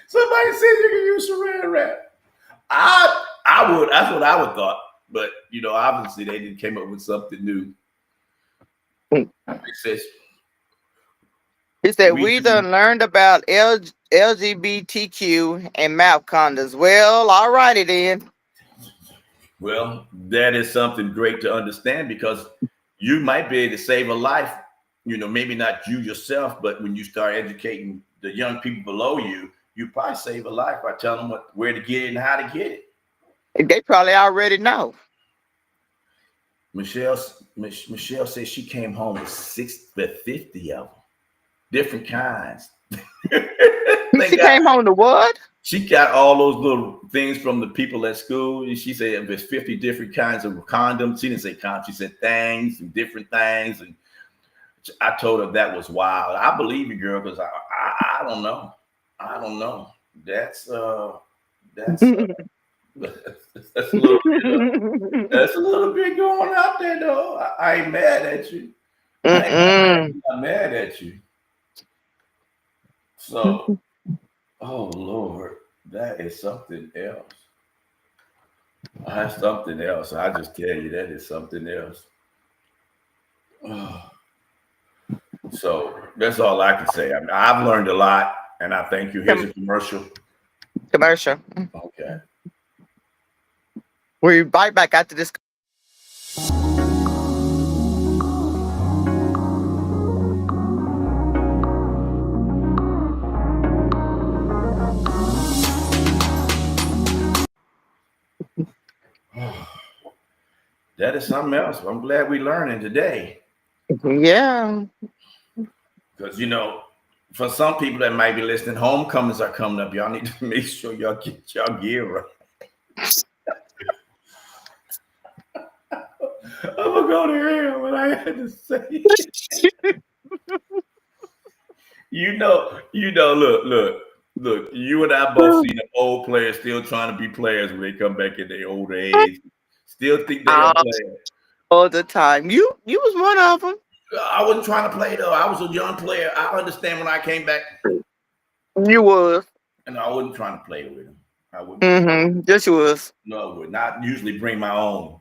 Somebody said you can use saran wrap. I would. That's what I would thought. But obviously they didn't came up with something new. It says he said we done learned about LGBTQ and mouth condoms. Well, all righty then. Well, that is something great to understand because you might be able to save a life. Maybe not you yourself, but when you start educating the young people below you, you probably save a life by telling them where to get it and how to get it. They probably already know. Michelle says she came home with 50 of them, different kinds. She came home to what? She got all those little things from the people at school. She said there's 50 different kinds of condoms. She didn't say condoms. She said things and different things. And I told her that was wild. I believe you, girl, because I don't know. I don't know. That's that's a little bit going out there, though. I ain't mad at you. I'm mad at you. So, oh Lord, that is something else. That's something else. I just tell you, that is something else. So that's all I can say. I mean, I've learned a lot, and I thank you. Here's a commercial. Commercial. Okay. We'll be right back after this. That is something else. I'm glad we're learning today. Yeah. Because, for some people that might be listening, homecomings are coming up. Y'all need to make sure y'all get y'all gear right. I'm going to go to hell what I had to say. Look, you and I both see the old players still trying to be players when they come back in their older age. Still think they're players. All the time. You was one of them. I wasn't trying to play, though. I was a young player. I understand when I came back. You was. And I wasn't trying to play with them. I wouldn't. Yes, you was. No, I would not usually bring my own.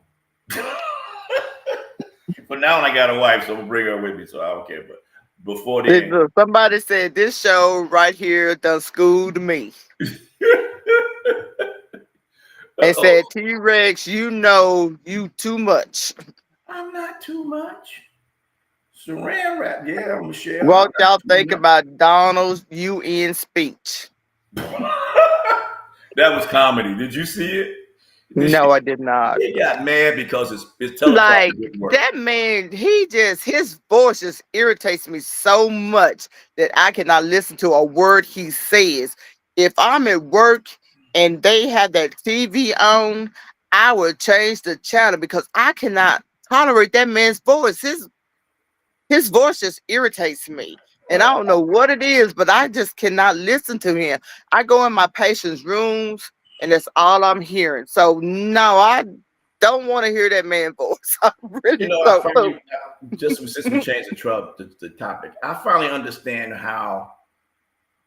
But now I got a wife, so I'm going to bring her with me, so I don't care. But before then. Somebody said this show right here done schooled me. They said, T-Rex, you too much. I'm not too much. Saran wrap, yeah, Michelle. What y'all think about Donald's UN speech? That was comedy. Did you see it? No, I did not. He got mad because his teleprompter like didn't work. That man, his voice just irritates me so much that I cannot listen to a word he says. If I'm at work and they had that TV on, I would change the channel because I cannot tolerate that man's voice. His voice just irritates me. And I don't know what it is, but I just cannot listen to him. I go in my patient's rooms and that's all I'm hearing. So no, I don't want to hear that man's voice. I really I don't. finally, just since we changed the topic, I finally understand how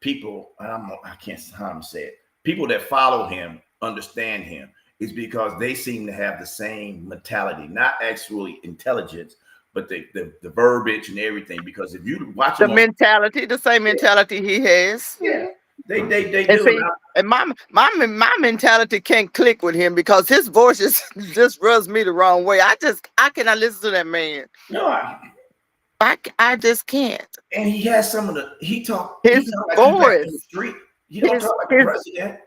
people, and I can't how I'm say it, people that follow him understand him is because they seem to have the same mentality, not actually intelligence, but the verbiage and everything. Because if you watch The him mentality, the same mentality he has. yeah, they And do. see, and my mentality can't click with him because his voice just rubs me the wrong way. I cannot listen to that man. No, I just can't. and he has some of the he talk His like he back in the voice, street. He don't talk like a president.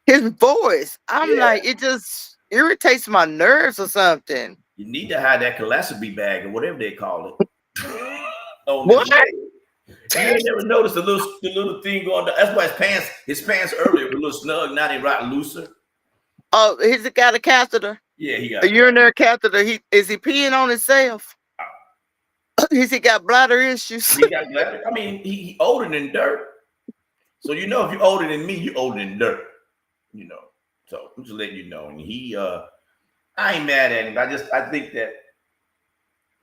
his voice. I'm Yeah. like, it just irritates my nerves or something. You need to hide that colostomy bag or whatever they call it. What? You ain't never noticed the little thing going down. That's why his pants earlier were a little snug. Now they right looser. Oh, he's got a catheter. Yeah, he got A urinary catheter. Is he peeing on himself? Has he got bladder issues? He got bladder. I mean, he older than dirt. So if you're older than me, you're older than dirt. So I'm just letting you know. And I ain't mad at him. I think that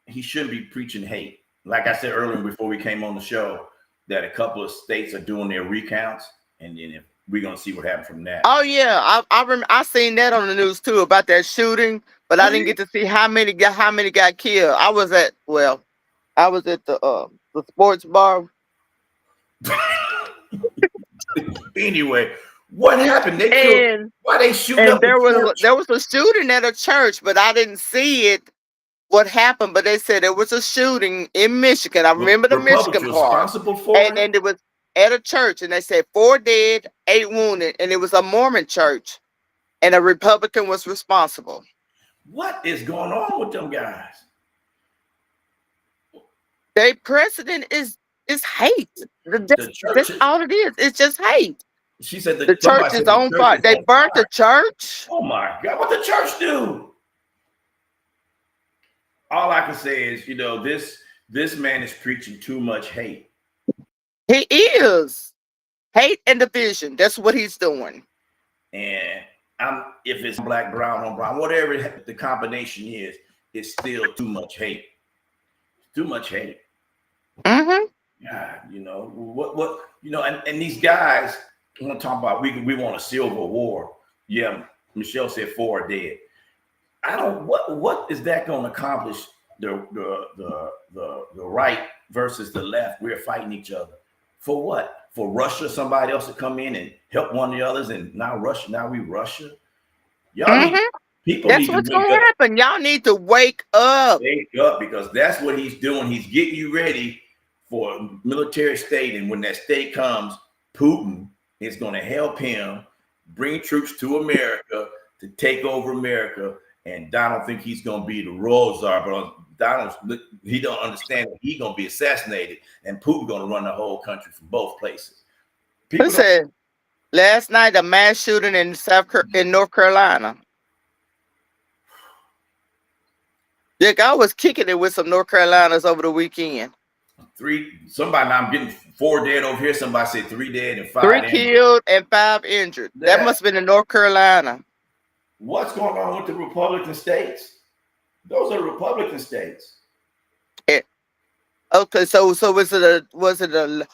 he shouldn't be preaching hate. Like I said earlier before we came on the show, that a couple of states are doing their recounts, and then we're gonna see what happens from that. Oh yeah, I remember. I seen that on the news too about that shooting, but I didn't get to see how many got killed. I was at the sports bar. Anyway, what happened? Why they shooting up? There was a shooting at a church, but I didn't see it. What happened? But they said it was a shooting in Michigan. I remember the Michigan part. Responsible for and it was at a church, and they said 4 dead, 8 wounded, and it was a Mormon church, and a Republican was responsible. What is going on with them guys? Their president is hate. That's all it is. It's just hate. She said the church is on fire. They burnt the church. Oh my God! What the church do? All I can say is, this man is preaching too much hate. He is. Hate and division. That's what he's doing. And if it's black, brown on brown, whatever the combination is, it's still too much hate. Too much hate. Mm-hmm. Yeah, and these guys want to talk about we want a civil war. Yeah, Michelle said 4 dead. What is that going to accomplish? The right versus the left. We're fighting each other for what? For Russia, somebody else to come in and help one of the others, and now we Russia. Y'all That's what's going to happen. Y'all need to wake up. Wake up, because that's what he's doing. He's getting you ready for a military state, and when that state comes, Putin is going to help him bring troops to America to take over America. And Donald think he's going to be the royal czar, but he don't understand that he's going to be assassinated, and Putin going to run the whole country from both places. Who said last night a mass shooting in North Carolina? Dick, I was kicking it with some North Carolinas over the weekend. Somebody, now I'm getting 4 dead over here. Somebody said 3 dead and 5 3 killed and 5 injured. That must have been in North Carolina. What's going on with the Republican states? Those are Republican states. Okay, so was it a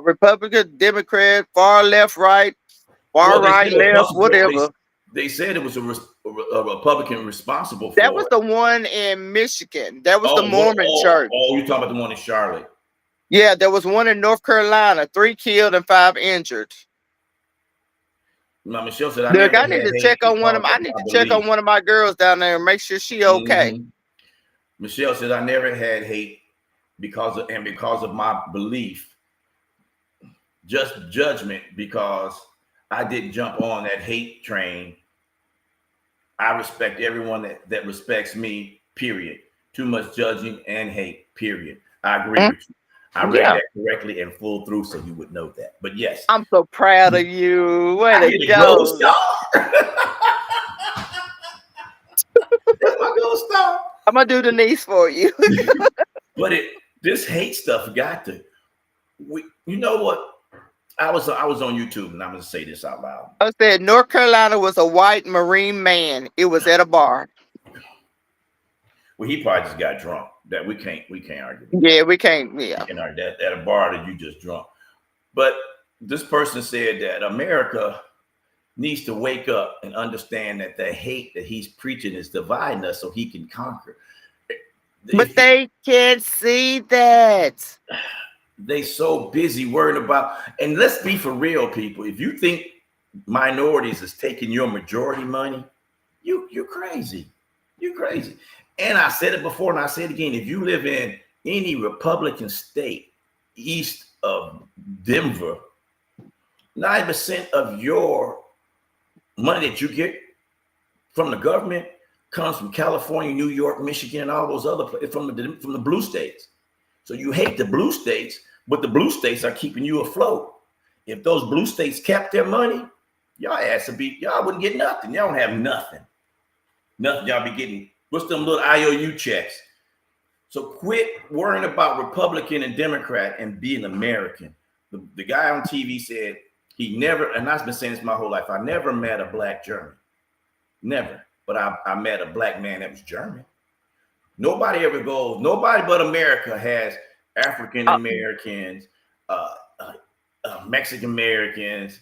Republican, Democrat, far left, right, right, left, whatever? They said it was a Republican responsible for that was the one in Michigan. That was the Mormon church. Oh, you're talking about the one in Charlotte. Yeah, there was one in North Carolina. 3 killed and 5 injured. Now, Michelle said, I need to check on one of my girls down there and make sure she okay. Mm-hmm. Michelle said, I never had hate because of my belief, just judgment, because I didn't jump on that hate train. I respect everyone that respects me, period. Too much judging and hate, period. I agree with you. I read that correctly and full through, so you would know that. But yes, I'm so proud of you. Way I to get a gold go. star. That's my gold star. I'm gonna do the niece for you. But this hate stuff got to. You know what? I was on YouTube, and I'm gonna say this out loud. I said North Carolina was a white Marine man. It was at a bar. Well, he probably just got drunk. That we can't argue. Yeah, we can't. Yeah. You know, that at a bar that you just drunk. But this person said that America needs to wake up and understand that the hate that he's preaching is dividing us so he can conquer. But they can't see that. They so busy worried about, and let's be for real, people. If you think minorities is taking your majority money, you're crazy. You're crazy. And I said it before, and I say it again. If you live in any Republican state east of Denver, 90% of your money that you get from the government comes from California, New York, Michigan, and all those other places from the blue states. So you hate the blue states, but the blue states are keeping you afloat. If those blue states kept their money, y'all wouldn't get nothing. Y'all don't have nothing. Nothing. Y'all be getting, what's them little IOU checks? So quit worrying about Republican and Democrat and being American. The guy on TV said he never, and I've been saying this my whole life, I never met a black German. Never. But I met a black man that was German. Nobody ever goes, nobody but America has African Americans, Mexican Americans.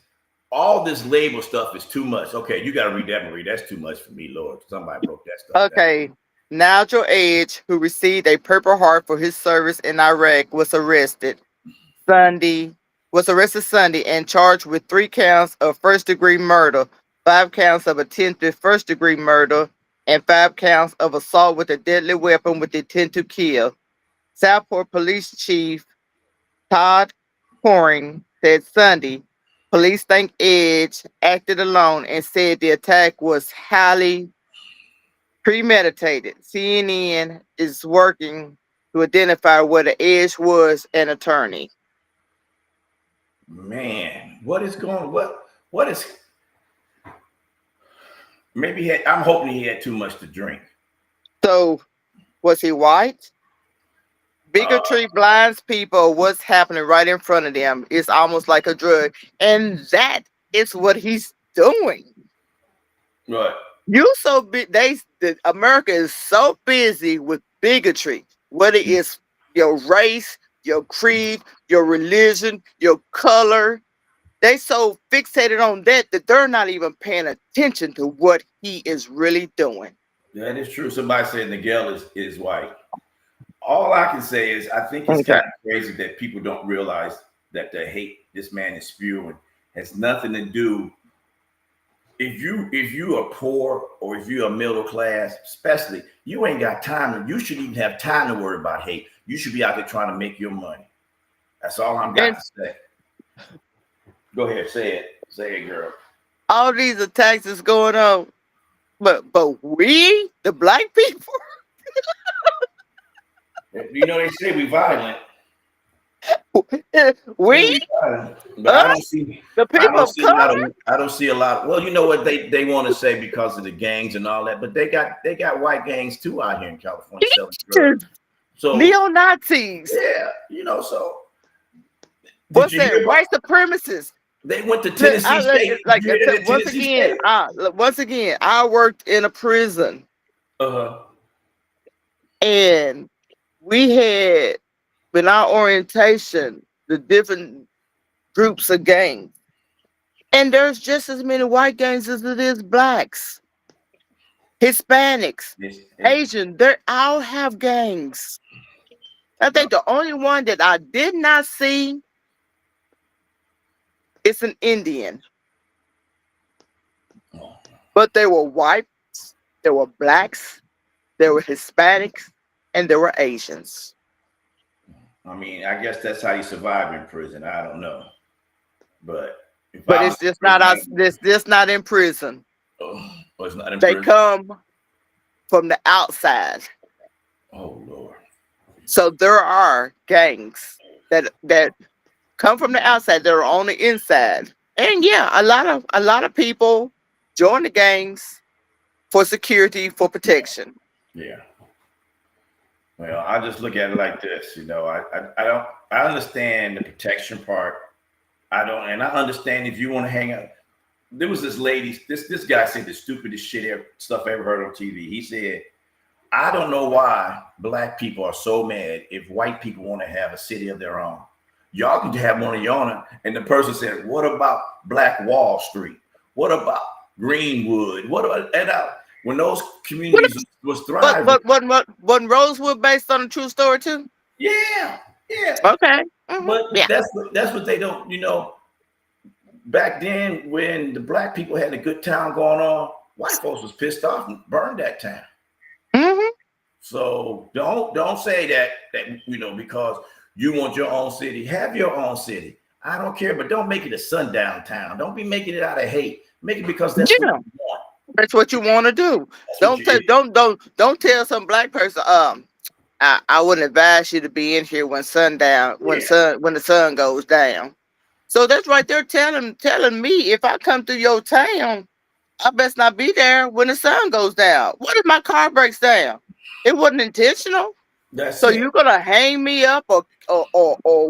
All this label stuff is too much. Okay, you got to read that, Marie. That's too much for me, Lord. Somebody broke that stuff Okay. Down. Nigel Edge, who received a Purple Heart for his service in Iraq, was arrested Sunday and charged with 3 counts of first-degree murder, 5 counts of attempted first-degree murder, and 5 counts of assault with a deadly weapon with intent to kill. Southport Police Chief Todd Coring said Sunday, police think Edge acted alone and said the attack was highly premeditated. CNN is working to identify whether Edge was an attorney. Man, what is maybe I'm hoping he had too much to drink. So was he white? Bigotry blinds people what's happening right in front of them. It's almost like a drug. And that is what he's doing. Right. America is so busy with bigotry, whether it's your race, your creed, your religion, your color. They so fixated on that they're not even paying attention to what he is really doing. That is true. Somebody said Miguel is white. All I can say is I think it's kind of crazy that people don't realize that the hate this man is spewing has nothing to do. If you are poor or if you're a middle class, especially, you ain't got time. You shouldn't even have time to worry about hate. You should be out there trying to make your money. That's all I'm got to say. Go ahead, say it. Say it, girl. All these attacks is going on, but we, the black people, you know they say we violent. We, but I don't see the people of color. I don't see a lot. Well, you know what they want to say because of the gangs and all that, but they got white gangs too out here in California. So neo-Nazis. Yeah, you know. So what's that? White supremacists. They went to Tennessee State. Once again, I worked in a prison. And we had, in our orientation, the different groups of gangs. And there's just as many white gangs as it is blacks, Hispanics, Asian. They all have gangs. I think the only one that I did not see is an Indian. But there were whites, there were blacks, there were Hispanics, and there were Asians. I mean, I guess that's how you survive in prison. I don't know, but it's just not us. This not in prison. It's not in they prison. Come from the outside. Oh Lord! So there are gangs. that come from the outside that are on the inside. And yeah, a lot of people join the gangs for security, for protection. Yeah. Well, I just look at it like this, I don't, I understand the protection part. I don't, and I understand if you want to hang out. There was this lady, this guy said the stupidest stuff I ever heard on TV. He said, I don't know why black people are so mad if white people want to have a city of their own. Y'all can have one of your own. And the person said, what about Black Wall Street? What about Greenwood? What about, when those communities was thriving. But wasn't Rosewood based on a true story too? Yeah, yeah. Okay. But yeah. that's what they don't, back then when the black people had a good time going on, white folks was pissed off and burned that town. So don't say that because you want your own city. Have your own city. I don't care, but don't make it a sundown town. Don't be making it out of hate. Make it because that's what you want. That's what you want to do. Don't tell some black person, I wouldn't advise you to be in here when sundown, when the sun goes down. So that's right there telling me if I come through your town, I best not be there when the sun goes down. What if my car breaks down? It wasn't intentional. So you're gonna hang me up or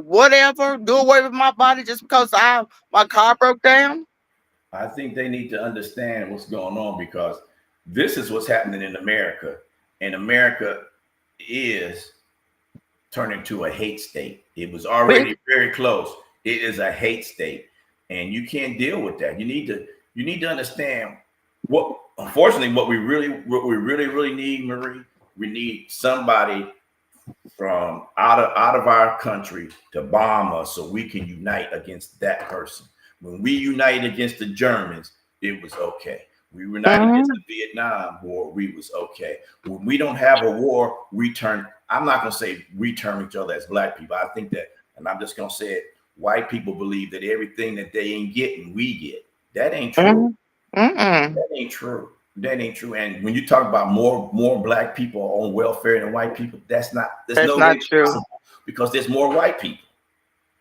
whatever, do away with my body just because my car broke down? I think they need to understand what's going on because this is what's happening in America. And America is turning to a hate state. It was already very close. It is a hate state. And you can't deal with that. You need to understand unfortunately, what we really need, Marie, we need somebody from out of our country to bomb us so we can unite against that person. When we united against the Germans, it was okay. We united against the Vietnam War, we was okay. When we don't have a war, I'm not going to say we turn each other as black people. I think that, and I'm just going to say it, white people believe that everything that they ain't getting, we get. That ain't true. That ain't true. That ain't true. And when you talk about more black people on welfare than white people, that's not true. Possible because there's more white people.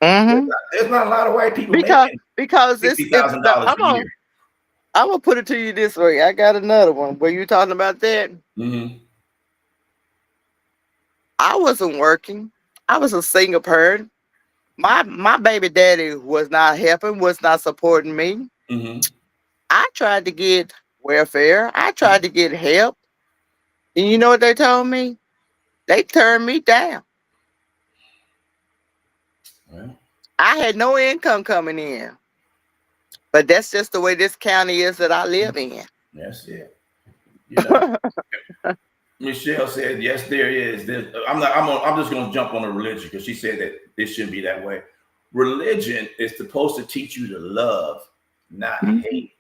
There's not a lot of white people because $60,000 a year. I'm gonna put it to you this way. I got another one. Were you talking about that? I wasn't working. I was a single parent. My baby daddy was not helping, was not supporting me. I tried to get welfare. I tried to get help. And you know what they told me? They turned me down. Well, I had no income coming in. But that's just the way this county is that I live in. That's it. Michelle said, yes, there is. I'm just going to jump on the religion because she said that it shouldn't be that way. Religion is supposed to teach you to love, not hate,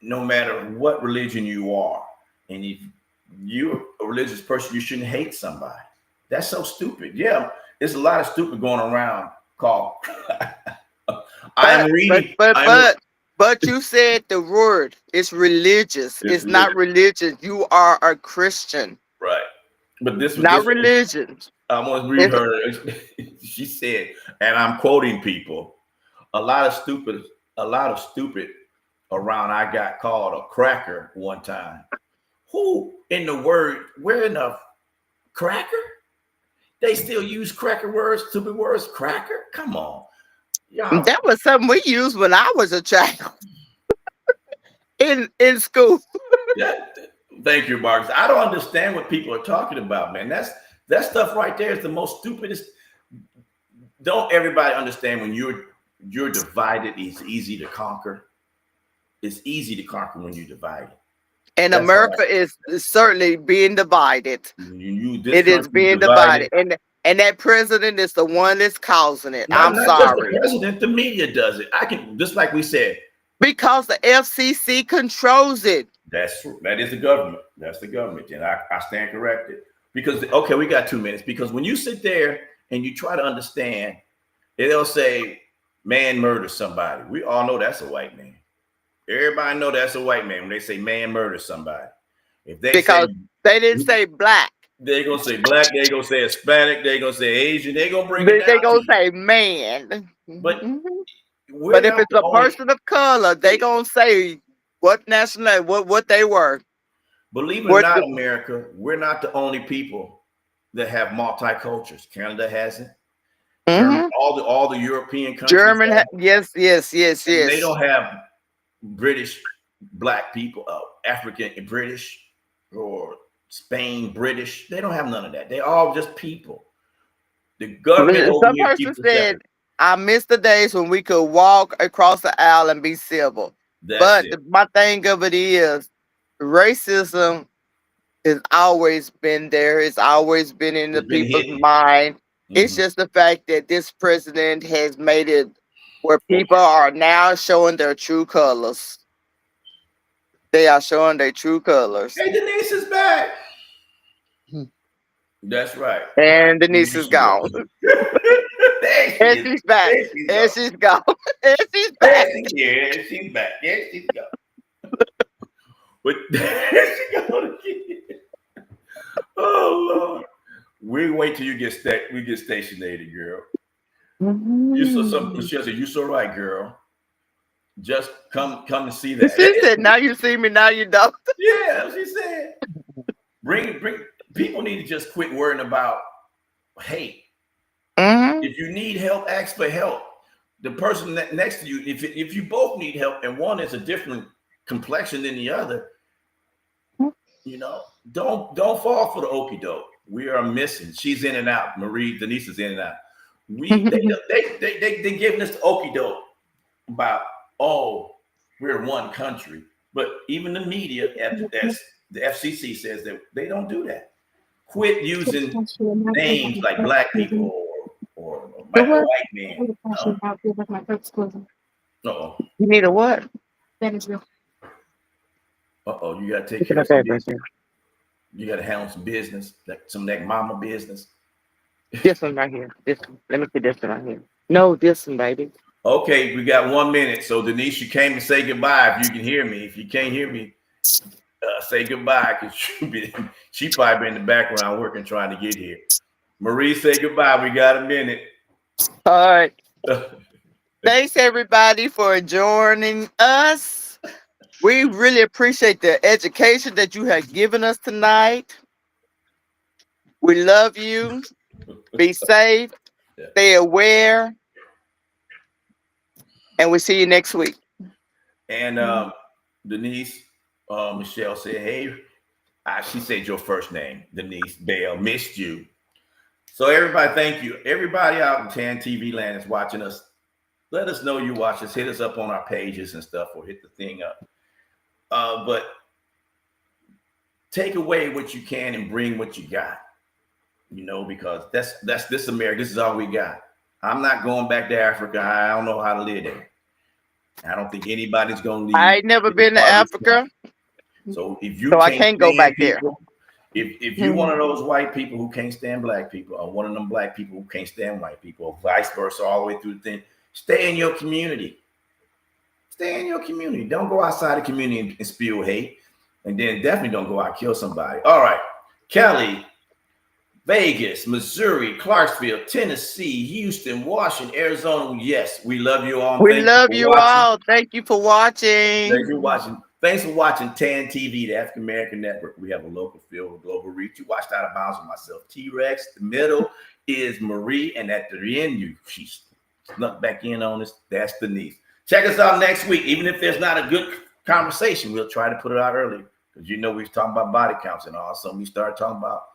no matter what religion you are. And if you're a religious person, you shouldn't hate somebody. That's so stupid. Yeah, there's a lot of stupid going around called But you said the word. It's religious. It's not religion. You are a Christian. Right. But this was not religion. I want to read her. She said, and I'm quoting people, a lot of stupid around. I got called a cracker one time. Who in the word, where in the cracker? They still use cracker words, stupid words, cracker? Come on. Y'all. That was something we used when I was a child in school. Thank you, Marcus. I don't understand what people are talking about, man. That stuff right there is the most stupidest. Don't everybody understand when you're divided, it's easy to conquer. It's easy to conquer when you're divided. And that's America is certainly being divided. It is being divided. And that president is the one that's causing it. I'm sorry. The president, the media does it. I can, just like we said. Because the FCC controls it. That's true. That is the government. That's the government. And I stand corrected. Because, okay, we got 2 minutes. Because when you sit there and you try to understand, they'll say, man murders somebody. We all know that's a white man. Everybody know that's a white man when they say man murders somebody. If they because they didn't say black. They gonna say black. They gonna say Hispanic. They gonna say Asian. They gonna bring it They down gonna to say man. But we're But if not it's the a only. person of color, they gonna say what nationality, what they were. Believe it or What not, the, America, we're not the only people that have multicultures. Canada has it. Germany, Mhm. all the European countries German, have it, yes, yes, yes, and they yes. don't have British black people, African British, or Spain British. They don't have none of that. They're all just people. The government over Some here person keeps us said, separate. I miss the days when we could walk across the aisle and be civil. That's But it. my thing of it is racism has always been there. It's always been in the It's been people's hidden. mind. It's Mhm. just the fact that this president has made it where people are now showing their true colors. They are showing their true colors. Hey, Denise is back. Hmm. That's right. And There Denise is she gone. goes. There she And is. she's back. There she's And gone. she's gone. And she's There back. she is. She's back. There she's gone. But there she goes again. Oh Lord. We wait till you get stationated, girl. You so some Michelle said, you so right, girl. Just come and see that. She said, now you see me, now you don't. Yeah, she said. Bring people need to just quit worrying about hate. Mhm. If you need help, ask for help. The person next to you, if you both need help and one is a different complexion than the other, don't fall for the okie doke. We are missing. She's in and out. Marie Denise is in and out. They giving us the okie doke about, oh, we're one country, but even the media, as the FCC says, that they don't do that. Quit using names like black people or a white man. Uh-oh. You need a what? Uh-oh, you gotta take care of some business. You gotta handle some business, some of that mama business. This one right here. This one. Let me put this one right here. No, this one, baby. Okay, we got 1 minute. So Denise, you came to say goodbye. If you can hear me, if you can't hear me, say goodbye, because she probably been in the background working, trying to get here. Marie, say goodbye. We got a minute. All right. Thanks everybody for joining us. We really appreciate the education that you have given us tonight. We love you. Be safe. Stay aware. And we'll see you next week. And Denise, Michelle said, hey, she said your first name, Denise Bell, missed you. So everybody, thank you. Everybody out in Tan TV land is watching us. Let us know you watch us. Hit us up on our pages and stuff, or hit the thing up. But take away what you can and bring what you got. Because that's this America. This is all we got. I'm not going back to Africa. I don't know how to live there. I don't think anybody's gonna leave. I ain't never been to Africa. So if you I can't go back there. If you're one of those white people who can't stand black people, or one of them black people who can't stand white people, or vice versa, all the way through the thing, stay in your community. Stay in your community. Don't go outside the community and spew hate. And then definitely don't go out and kill somebody. All right. Kelly, Vegas, Missouri, Clarksville, Tennessee, Houston, Washington, Arizona. Yes, we love you all. We love you all. Thank you for watching. Thanks for watching. Thanks for watching TAN TV, the African American Network. We have a local feel, a global reach. You watched Out of Bounds with myself, T-Rex. The middle is Marie, and at the end, she snuck back in on us. That's Denise. Check us out next week. Even if there's not a good conversation, we'll try to put it out early, because we were talking about body counts, and all of a sudden we started talking about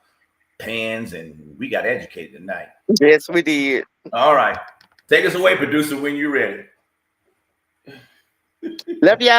pans, and we got educated tonight. Yes, we did. All right. Take us away, producer, when you're ready. Love y'all.